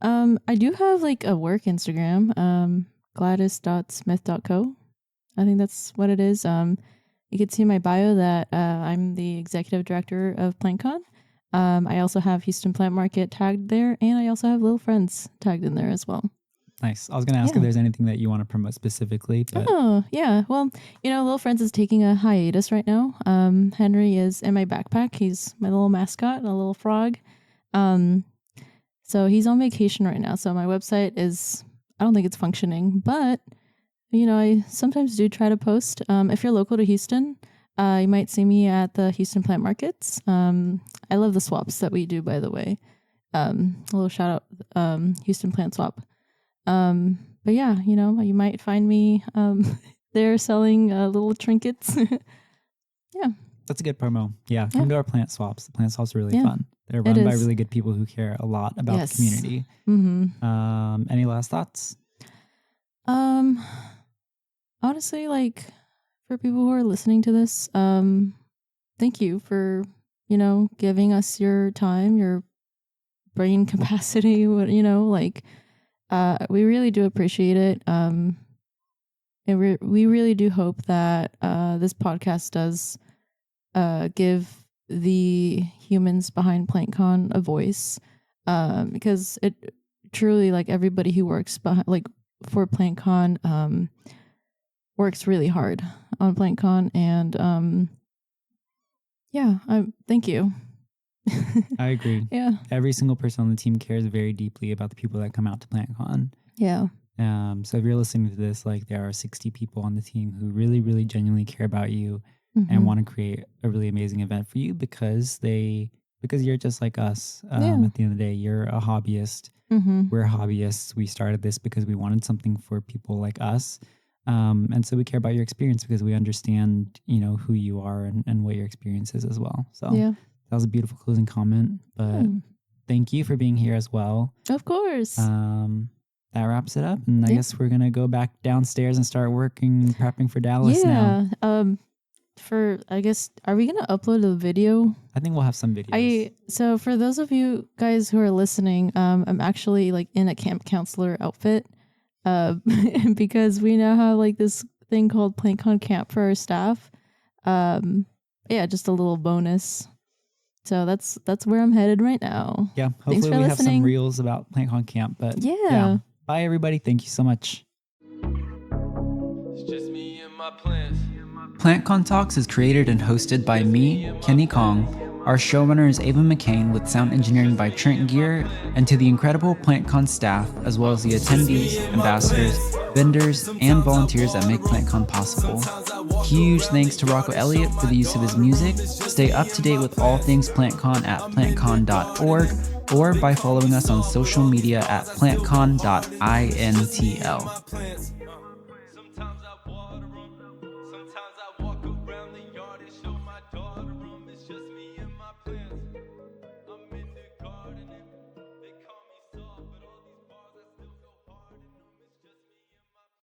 I do have like a work Instagram, gladys.smith.co. I think that's what it is. You can see in my bio that I'm the executive director of PlantCon. I also have Houston Plant Market tagged there, and I also have Little Friends tagged in there as well. Nice. I was going to ask if there's anything that you want to promote specifically. But... Oh, yeah. Well, you know, Little Friends is taking a hiatus right now. Henry is in my backpack. He's my little mascot, a little frog. So he's on vacation right now. So my website I don't think it's functioning, but, you know, I sometimes do try to post. If you're local to Houston, you might see me at the Houston Plant Markets. I love the swaps that we do, by the way. A little shout out, Houston Plant Swap. But yeah, you know, you might find me there selling little trinkets. That's a good promo. Yeah, come to our plant swaps. The plant swaps are really fun. They're run by really good people who care a lot about the community. Any last thoughts? Honestly, like, for people who are listening to this, thank you for, you know, giving us your time, your brain capacity, you know, like, we really do appreciate it. And we really do hope that this podcast does give the humans behind PlantCon a voice, because it truly, like, everybody who works behind, like, for PlantCon works really hard on PlantCon, and thank you. I agree. Yeah. Every single person on the team cares very deeply about the people that come out to PlantCon. Yeah. So if you're listening to this, like, there are 60 people on the team who really, really genuinely care about you and want to create a really amazing event for you because you're just like us. At the end of the day, you're a hobbyist. We're hobbyists. We started this because we wanted something for people like us. And so we care about your experience because we understand, you know, who you are and what your experience is as well. So that was a beautiful closing comment, but thank you for being here as well. Of course. that wraps it up. And I guess we're going to go back downstairs and start working, prepping for Dallas now. I guess, are we going to upload a video? I think we'll have some videos. So for those of you guys who are listening, I'm actually like in a camp counselor outfit because we now have like this thing called PlantCon camp for our staff. Just a little bonus. So that's where I'm headed right now. Yeah, hopefully we have some reels about PlantCon camp. But yeah, bye everybody. Thank you so much. It's just me and my plants. PlantCon Talks is created and hosted by me, Kenny Kong. Our showrunner is Ava McCain with sound engineering by Trent Gear, and to the incredible PlantCon staff, as well as the attendees, ambassadors, vendors, and volunteers that make PlantCon possible. Huge thanks to Rocco Elliot for the use of his music. Stay up to date with all things PlantCon at plantcon.org or by following us on social media at plantcon.intl.